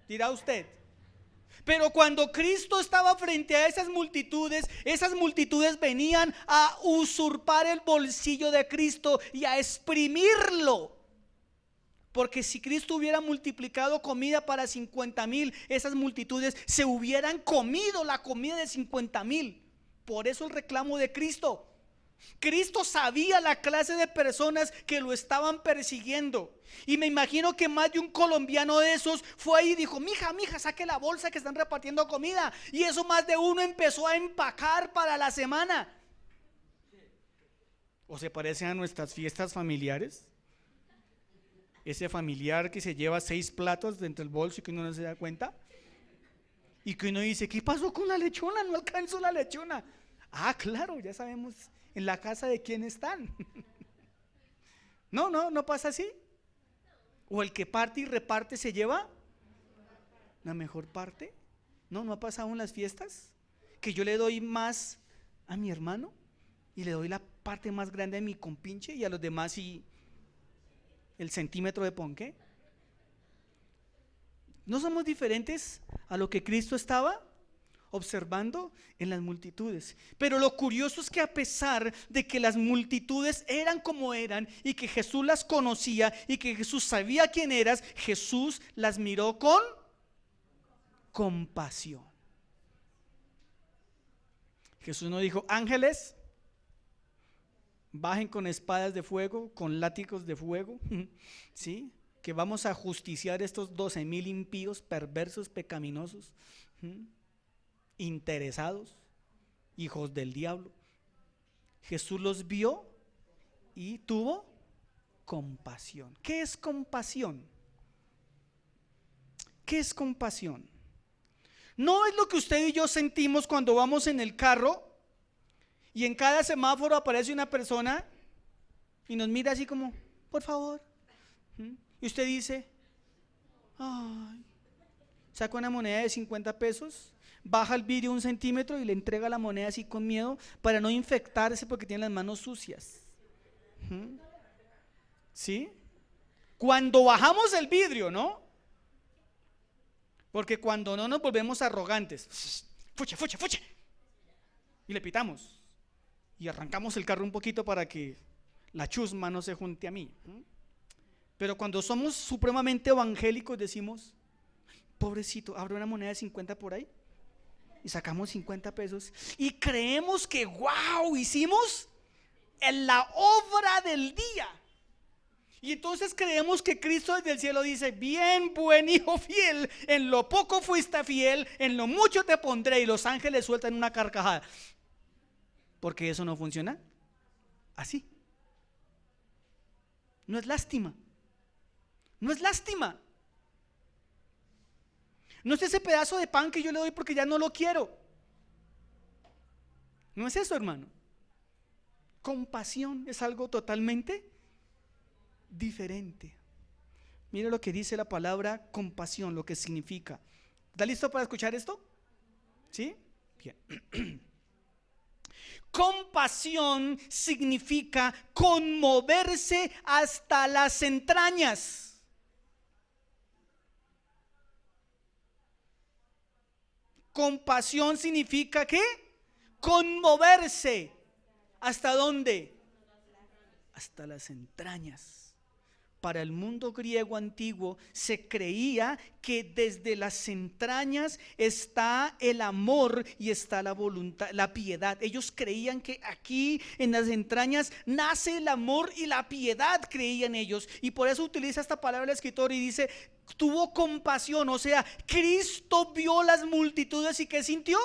Speaker 1: dirá usted. Pero cuando Cristo estaba frente a esas multitudes venían a usurpar el bolsillo de Cristo y a exprimirlo. Porque si Cristo hubiera multiplicado comida para 50,000, esas multitudes se hubieran comido la comida de 50,000. Por eso el reclamo de Cristo. Cristo sabía la clase de personas que lo estaban persiguiendo. Y me imagino que más de un colombiano de esos fue ahí y dijo: mija, saque la bolsa que están repartiendo comida. Y eso más de uno empezó a empacar para la semana. ¿O se parece a nuestras fiestas familiares? Ese familiar que se lleva 6 platos dentro del bolso y que uno no se da cuenta. Y que uno dice: ¿qué pasó con la lechona? No alcanzó la lechona. Ah, claro, ya sabemos en la casa de quién están. No pasa así. O el que parte y reparte se lleva la mejor parte. No ha pasado en las fiestas que yo le doy más a mi hermano y le doy la parte más grande a mi compinche y a los demás y el centímetro de ponqué. ¿No somos diferentes a lo que Cristo estaba observando en las multitudes. Pero lo curioso es que a pesar de que las multitudes eran como eran y que Jesús las conocía y que Jesús sabía quién eras, Jesús las miró con compasión. Jesús no dijo: ángeles, bajen con espadas de fuego, con látigos de fuego, ¿sí? Que vamos a justiciar estos 12,000 impíos, perversos, pecaminosos, interesados, hijos del diablo. Jesús los vio y tuvo compasión. ¿Qué es compasión? ¿Qué es compasión? No es lo que usted y yo sentimos cuando vamos en el carro y en cada semáforo aparece una persona y nos mira así como: por favor. Y usted dice: ay, saca una moneda de 50 pesos, baja el vidrio 1 centímetro y le entrega la moneda así con miedo para no infectarse porque tiene las manos sucias. ¿Sí? Cuando bajamos el vidrio, ¿no? Porque cuando no nos volvemos arrogantes, fuche, fuche, fuche, y le pitamos y arrancamos el carro un poquito para que la chusma no se junte a mí. Pero cuando somos supremamente evangélicos decimos: pobrecito, abre una moneda de 50 por ahí y sacamos 50 pesos y creemos que wow, hicimos en la obra del día. Y entonces creemos que Cristo desde el cielo dice: bien, buen hijo fiel, en lo poco fuiste fiel, en lo mucho te pondré. Y los ángeles sueltan una carcajada. Porque eso no funciona así. No es lástima. No es lástima. No es ese pedazo de pan que yo le doy porque ya no lo quiero. No es eso, hermano. Compasión es algo totalmente diferente. Mira lo que dice la palabra compasión, lo que significa. ¿Está listo para escuchar esto? ¿Sí? Bien. Compasión significa conmoverse hasta las entrañas. Compasión significa ¿qué? Conmoverse. ¿Hasta dónde? Hasta las entrañas. Para el mundo griego antiguo se creía que desde las entrañas está el amor y está la voluntad, la piedad. Ellos creían que aquí en las entrañas nace el amor y la piedad, creían ellos. Y por eso utiliza esta palabra el escritor y dice: tuvo compasión. O sea, Cristo vio las multitudes y ¿qué sintió?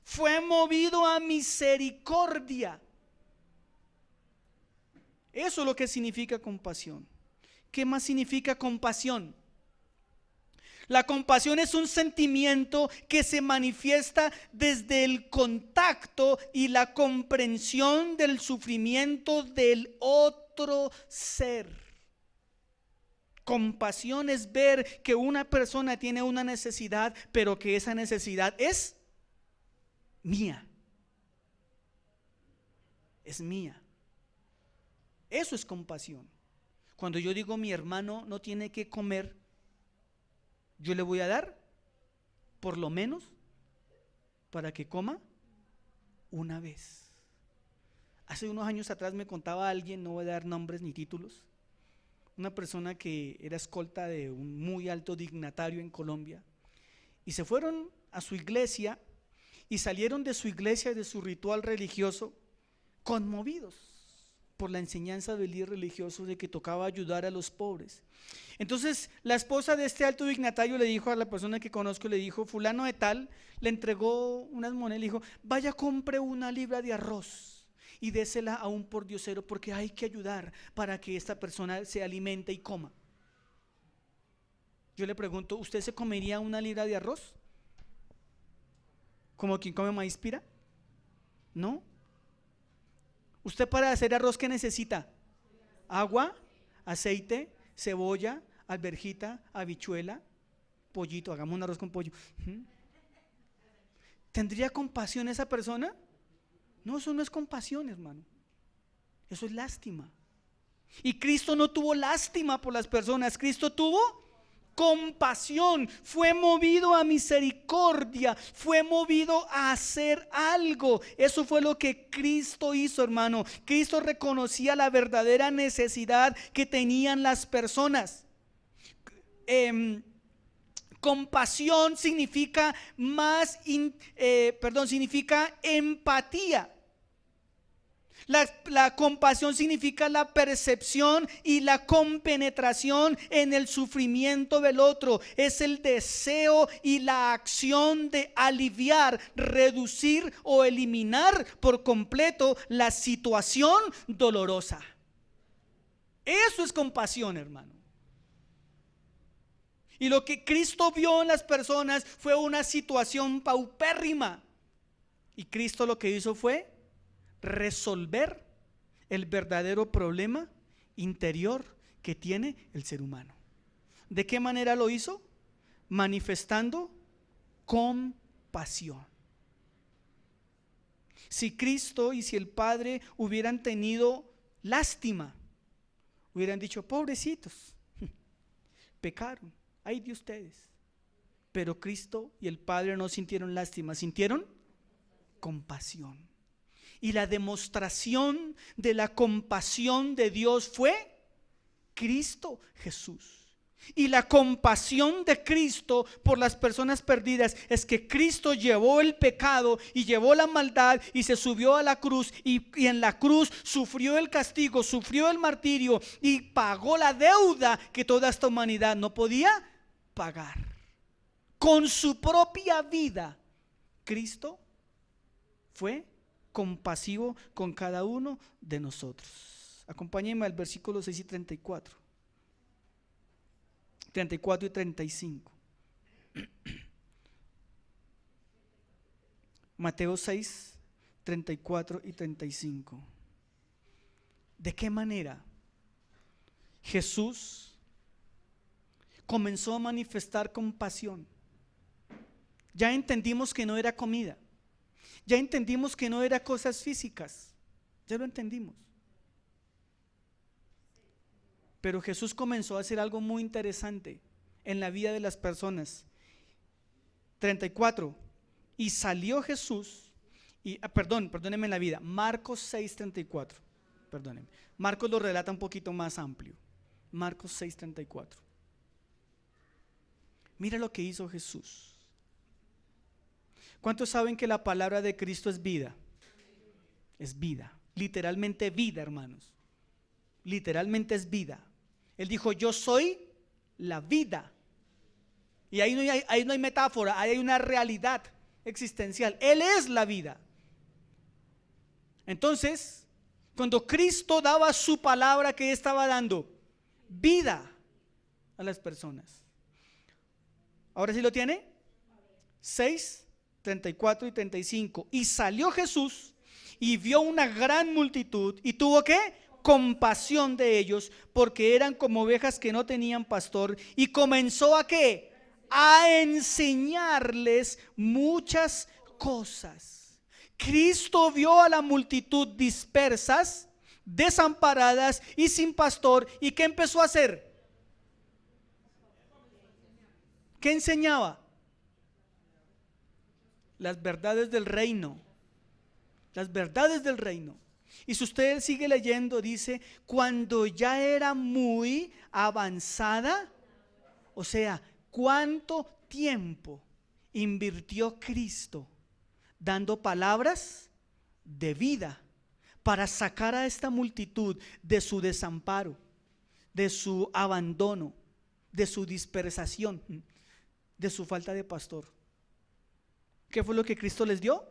Speaker 1: Fue movido a misericordia. Eso es lo que significa compasión. ¿Qué más significa compasión? La compasión es un sentimiento que se manifiesta desde el contacto y la comprensión del sufrimiento del otro ser. Compasión es ver que una persona tiene una necesidad, pero que esa necesidad es mía. Es mía. Eso es compasión. Cuando yo digo: mi hermano no tiene que comer, yo le voy a dar por lo menos para que coma una vez. Hace unos años atrás me contaba alguien, no voy a dar nombres ni títulos, una persona que era escolta de un muy alto dignatario en Colombia, y se fueron a su iglesia y salieron de su iglesia, de su ritual religioso, conmovidos por la enseñanza del líder religioso de que tocaba ayudar a los pobres. Entonces la esposa de este alto dignatario le dijo a la persona que conozco, le dijo: fulano de tal, le entregó unas monedas, le dijo: vaya, compre 1 libra de arroz y désela a un pordiosero porque hay que ayudar para que esta persona se alimente y coma. Yo le pregunto: ¿usted se comería 1 libra de arroz? ¿Como quien come maíz pira? ¿No? ¿Usted para hacer arroz qué necesita? Agua, aceite, cebolla, alverjita, habichuela, pollito. Hagamos un arroz con pollo. ¿Tendría compasión esa persona? No, eso no es compasión, hermano. Eso es lástima. Y Cristo no tuvo lástima por las personas. Cristo tuvo compasión, fue movido a misericordia, fue movido a hacer algo. Eso fue lo que Cristo hizo, hermano. Cristo reconocía la verdadera necesidad que tenían las personas. Compasión significa significa empatía. La compasión significa la percepción y la compenetración en el sufrimiento del otro. Es el deseo y la acción de aliviar, reducir o eliminar por completo la situación dolorosa. Eso es compasión, hermano. Y lo que Cristo vio en las personas fue una situación paupérrima. Y Cristo lo que hizo fue resolver el verdadero problema interior que tiene el ser humano. ¿De qué manera lo hizo? Manifestando compasión. Si Cristo y si el Padre hubieran tenido lástima, hubieran dicho: pobrecitos, pecaron, ay de ustedes. Pero Cristo y el Padre no sintieron lástima, sintieron compasión. Y la demostración de la compasión de Dios fue Cristo Jesús. Y la compasión de Cristo por las personas perdidas es que Cristo llevó el pecado y llevó la maldad y se subió a la cruz y en la cruz sufrió el castigo, sufrió el martirio y pagó la deuda que toda esta humanidad no podía pagar. Con su propia vida, Cristo fue compasivo con cada uno de nosotros. Acompáñenme al versículo 6 y 34 y 35. Mateo 6, 34 y 35. ¿De qué manera Jesús comenzó a manifestar compasión? Ya entendimos que no era comida. Ya entendimos que no era cosas físicas. Ya lo entendimos. Pero Jesús comenzó a hacer algo muy interesante en la vida de las personas. 34. Y salió Jesús perdónenme la vida. Marcos 6:34. Perdónenme. Marcos lo relata un poquito más amplio. Marcos 6:34. Mira lo que hizo Jesús. ¿Cuántos saben que la palabra de Cristo es vida? Es vida, literalmente vida, hermanos. Literalmente es vida. Él dijo: yo soy la vida. Y ahí no hay metáfora, ahí hay una realidad existencial. Él es la vida. Entonces, cuando Cristo daba su palabra, ¿qué estaba dando? Vida a las personas. ¿Ahora sí lo tiene? 6, 34 y 35. Y salió Jesús y vio una gran multitud y tuvo ¿qué? Compasión de ellos, porque eran como ovejas que no tenían pastor, y comenzó ¿a qué? A enseñarles muchas cosas. Cristo vio a la multitud dispersas, desamparadas y sin pastor, y ¿qué empezó a hacer? ¿Qué enseñaba? Las verdades del reino. Las verdades del reino. Y si usted sigue leyendo, dice: cuando ya era muy avanzada, o sea, ¿cuánto tiempo invirtió Cristo dando palabras de vida para sacar a esta multitud de su desamparo, de su abandono, de su dispersación, de su falta de pastor? ¿Qué fue lo que Cristo les dio?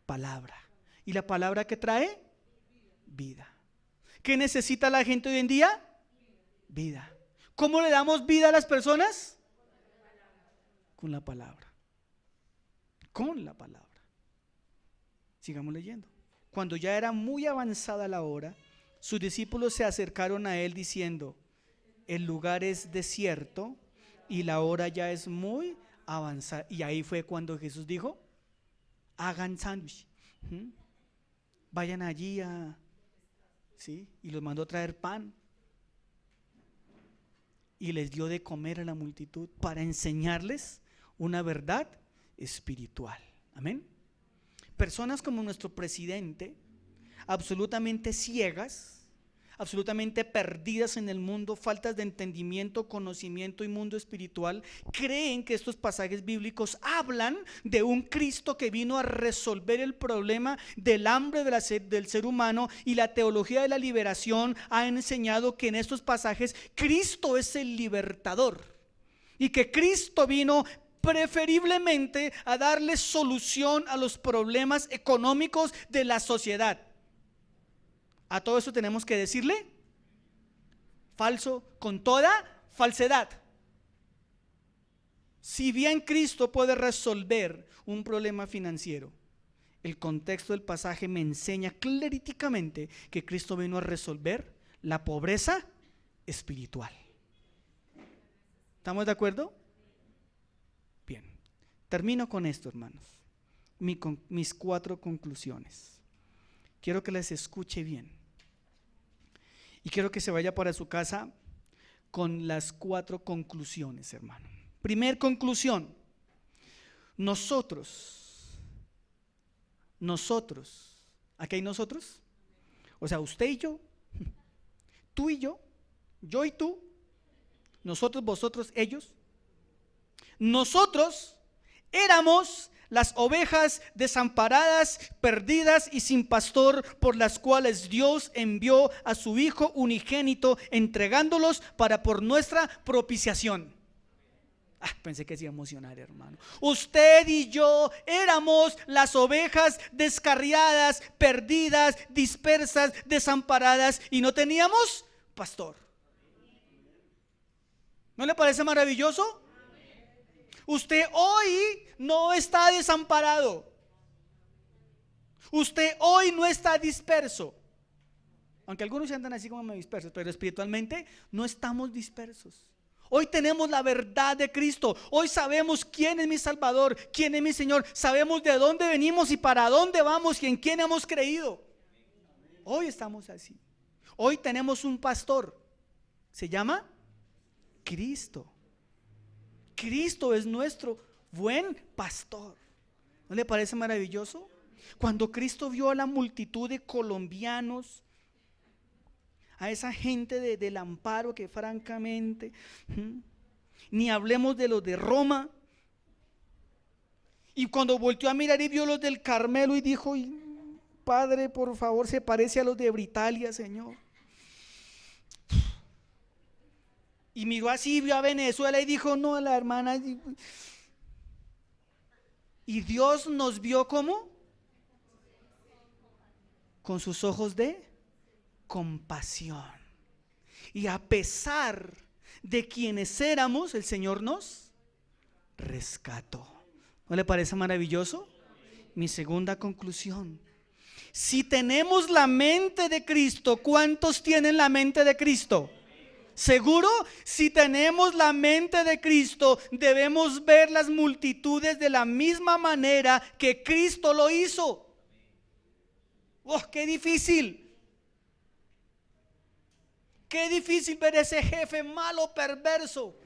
Speaker 1: Palabra. ¿Y la palabra qué trae? Vida. ¿Qué necesita la gente hoy en día? Vida. ¿Cómo le damos vida a las personas? Con la palabra. Con la palabra. Sigamos leyendo. Cuando ya era muy avanzada la hora, sus discípulos se acercaron a él diciendo: el lugar es desierto y la hora ya es muy avanzada. Y ahí fue cuando Jesús dijo: hagan sándwich, vayan allí ¿sí? Y los mandó a traer pan. y les dio de comer a la multitud para enseñarles una verdad espiritual. Amén. Personas como nuestro presidente, absolutamente ciegas, absolutamente perdidas en el mundo, faltas de entendimiento, conocimiento y mundo espiritual, creen que estos pasajes bíblicos hablan de un Cristo que vino a resolver el problema del hambre del ser humano, y la teología de la liberación ha enseñado que en estos pasajes Cristo es el libertador y que Cristo vino preferiblemente a darle solución a los problemas económicos de la sociedad. A todo eso tenemos que decirle falso, con toda falsedad. Si bien Cristo puede resolver un problema financiero, el contexto del pasaje me enseña claríticamente que Cristo vino a resolver la pobreza espiritual. ¿Estamos de acuerdo? Bien, termino con esto, hermanos. Mis 4 conclusiones. Quiero que las escuche bien. Y quiero que se vaya para su casa con las 4 conclusiones, hermano. Primer conclusión: nosotros, ¿aquí hay nosotros? O sea, usted y yo, tú y yo y tú, nosotros, vosotros, ellos. Nosotros éramos las ovejas desamparadas, perdidas y sin pastor, por las cuales Dios envió a su Hijo unigénito, entregándolos para por nuestra propiciación. Pensé que se iba a emocionar, hermano. Usted y yo éramos las ovejas descarriadas, perdidas, dispersas, desamparadas, y no teníamos pastor. ¿No le parece maravilloso? Usted hoy no está desamparado. Usted hoy no está disperso. Aunque algunos andan así como dispersos, pero espiritualmente no estamos dispersos. Hoy tenemos la verdad de Cristo. Hoy sabemos quién es mi Salvador, quién es mi Señor. Sabemos de dónde venimos y para dónde vamos y en quién hemos creído. Hoy estamos así. Hoy tenemos un pastor. Se llama Cristo. Cristo es nuestro buen pastor. ¿No le parece maravilloso? Cuando Cristo vio a la multitud de colombianos, a esa gente del Amparo, que francamente, ni hablemos de los de Roma, y cuando volteó a mirar y vio los del Carmelo y dijo: Padre, por favor, se parece a los de Britalia, Señor. Y miró así, vio a Venezuela y dijo: no, la hermana. Y Dios nos vio ¿cómo? Con sus ojos de compasión. Y a pesar de quienes éramos, el Señor nos rescató. ¿No le parece maravilloso? Mi segunda conclusión: si tenemos la mente de Cristo, ¿cuántos tienen la mente de Cristo? Seguro, si tenemos la mente de Cristo, debemos ver las multitudes de la misma manera que Cristo lo hizo. ¡Oh, qué difícil! Qué difícil ver ese jefe malo, perverso,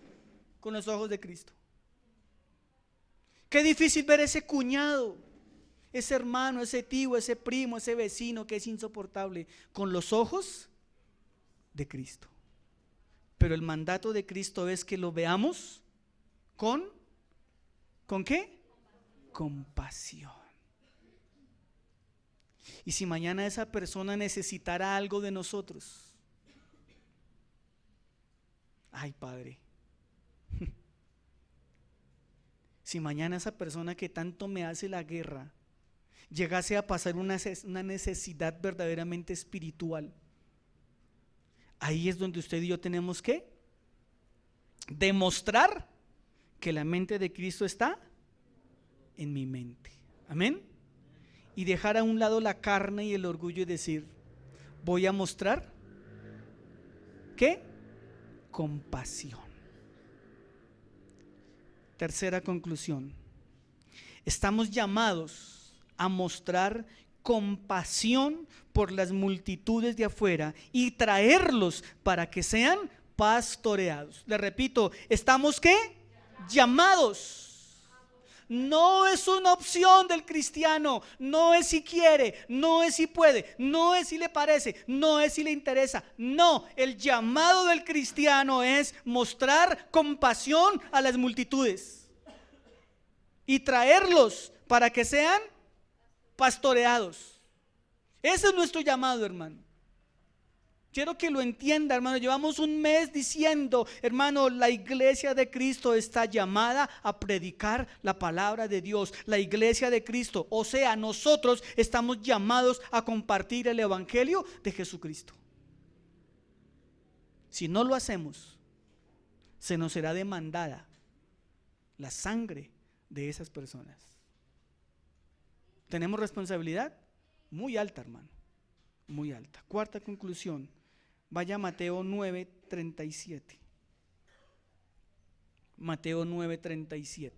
Speaker 1: con los ojos de Cristo. Qué difícil ver ese cuñado, ese hermano, ese tío, ese primo, ese vecino que es insoportable, con los ojos de Cristo. Pero el mandato de Cristo es que lo veamos ¿con qué? Compasión. Y si mañana esa persona necesitara algo de nosotros, ay, Padre, si mañana esa persona que tanto me hace la guerra llegase a pasar una necesidad verdaderamente espiritual, ahí es donde usted y yo tenemos que demostrar que la mente de Cristo está en mi mente. Amén. Y dejar a un lado la carne y el orgullo y decir: voy a mostrar ¿qué? Compasión. Tercera conclusión: estamos llamados a mostrar compasión por las multitudes de afuera y traerlos para que sean pastoreados. Le repito, ¿estamos qué? Llamados. No es una opción del cristiano, no es si quiere, no es si puede, no es si le parece, no es si le interesa. No, el llamado del cristiano es mostrar compasión a las multitudes y traerlos para que sean pastoreados. Ese es nuestro llamado, hermano. Quiero que lo entienda, hermano. Llevamos un mes diciendo, hermano, la iglesia de Cristo está llamada a predicar la palabra de Dios. La iglesia de Cristo, o sea, nosotros estamos llamados a compartir el evangelio de Jesucristo. Si no lo hacemos, se nos será demandada la sangre de esas personas. ¿Tenemos responsabilidad? Muy alta, hermano, muy alta. Cuarta conclusión. Vaya a Mateo 9:37. Mateo 9:37.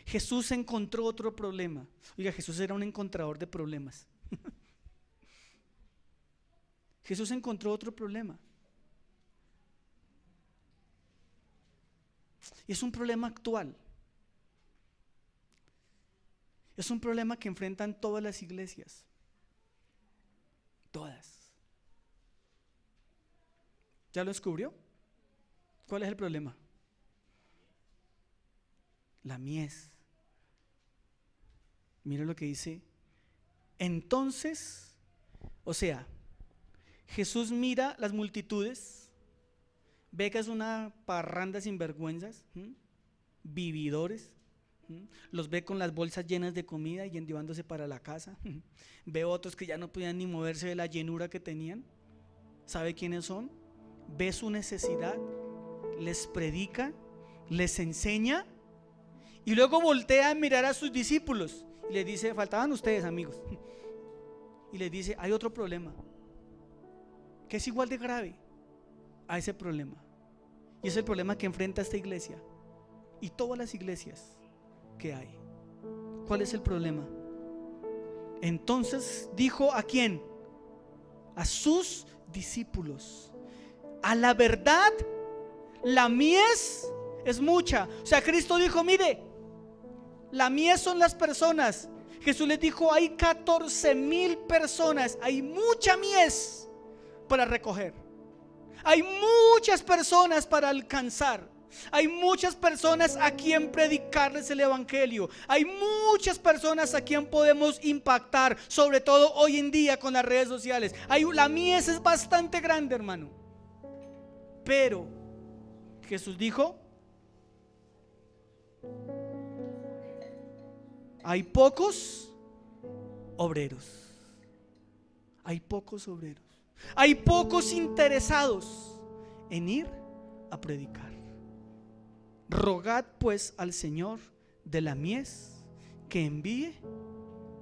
Speaker 1: Jesús encontró otro problema. Oiga, Jesús era un encontrador de problemas. Jesús encontró otro problema. Y es un problema actual. Es un problema que enfrentan todas las iglesias. Todas. ¿Ya lo descubrió? ¿Cuál es el problema? La mies. Mira lo que dice. Entonces, o sea, Jesús mira las multitudes, ve que es una parranda sin vergüenzas, vividores. Los ve con las bolsas llenas de comida y llevándose para la casa. Ve otros que ya no podían ni moverse de la llenura que tenían. ¿Sabe quiénes son? Ve su necesidad, les predica, les enseña y luego voltea a mirar a sus discípulos y les dice: faltaban ustedes, amigos. Y les dice: hay otro problema que es igual de grave a ese problema, y es el problema que enfrenta esta iglesia y todas las iglesias que hay. ¿Cuál es el problema? Entonces dijo: ¿a quién? A sus discípulos: a la verdad, la mies es mucha. O sea, Cristo dijo: mire, la mies son las personas. Jesús les dijo: hay 14,000 personas, hay mucha mies para recoger, hay muchas personas para alcanzar. Hay muchas personas a quien predicarles el evangelio. Hay muchas personas a quien podemos impactar, sobre todo hoy en día con las redes sociales. La mies es bastante grande, hermano. Pero Jesús dijo: hay pocos obreros. Hay pocos obreros. Hay pocos interesados en ir a predicar. Rogad pues al Señor de la mies que envíe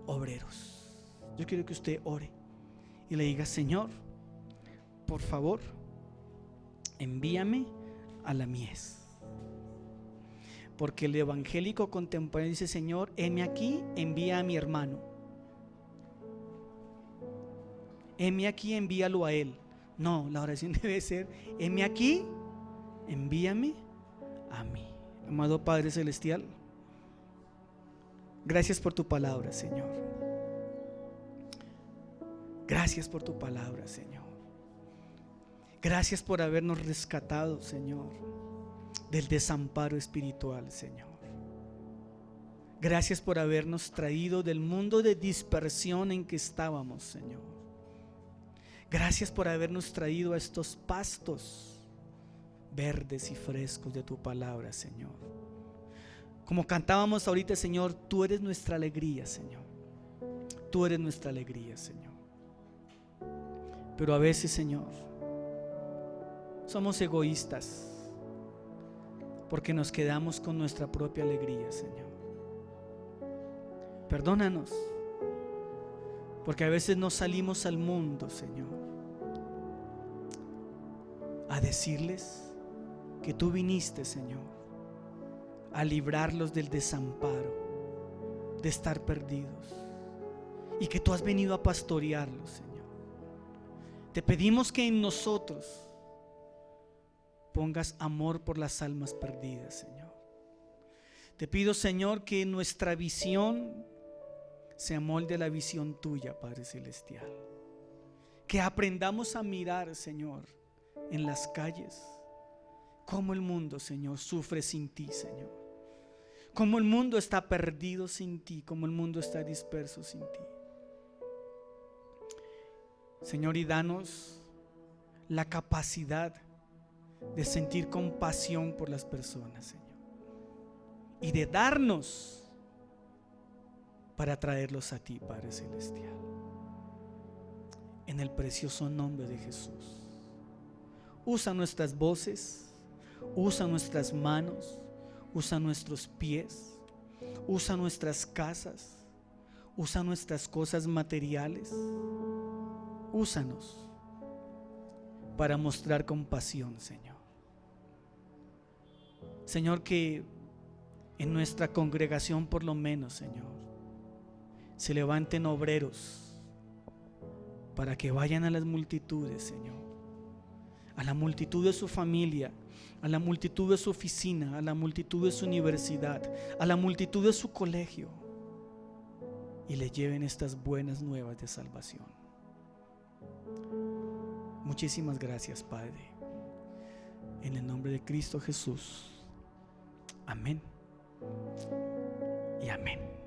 Speaker 1: obreros. Yo quiero que usted ore y le diga: Señor, por favor, envíame a la mies. Porque el evangélico contemporáneo dice: Señor, heme aquí, envía a mi hermano. Heme aquí, envíalo a él. No, la oración debe ser: heme aquí, envíame a mí. Amado Padre Celestial, gracias por tu palabra, Señor. Gracias por tu palabra, Señor. Gracias por habernos rescatado, Señor, del desamparo espiritual, Señor. Gracias por habernos traído del mundo de dispersión en que estábamos, Señor. Gracias por habernos traído a estos pastos verdes y frescos de tu palabra, Señor. Como cantábamos ahorita, Señor, tú eres nuestra alegría, Señor. Tú eres nuestra alegría, Señor. Pero a veces, Señor, somos egoístas porque nos quedamos con nuestra propia alegría, Señor. Perdónanos, porque a veces no salimos al mundo, Señor, a decirles que tú viniste, Señor, a librarlos del desamparo, de estar perdidos, y que tú has venido a pastorearlos, Señor. Te pedimos que en nosotros pongas amor por las almas perdidas, Señor. Te pido, Señor, que nuestra visión se amolde a la visión tuya, Padre Celestial. Que aprendamos a mirar, Señor, en las calles, cómo el mundo, Señor, sufre sin ti, Señor. Cómo el mundo está perdido sin ti, cómo el mundo está disperso sin ti. Señor, y danos la capacidad de sentir compasión por las personas, Señor, y de darnos para traerlos a ti, Padre Celestial. En el precioso nombre de Jesús. Usa nuestras voces, usa nuestras manos, usa nuestros pies, usa nuestras casas, usa nuestras cosas materiales. Úsanos para mostrar compasión, Señor. Señor, que en nuestra congregación, por lo menos, Señor, se levanten obreros para que vayan a las multitudes, Señor, a la multitud de su familia, a la multitud de su oficina, a la multitud de su universidad, a la multitud de su colegio, y le lleven estas buenas nuevas de salvación. Muchísimas gracias, Padre, en el nombre de Cristo Jesús. Amén y amén.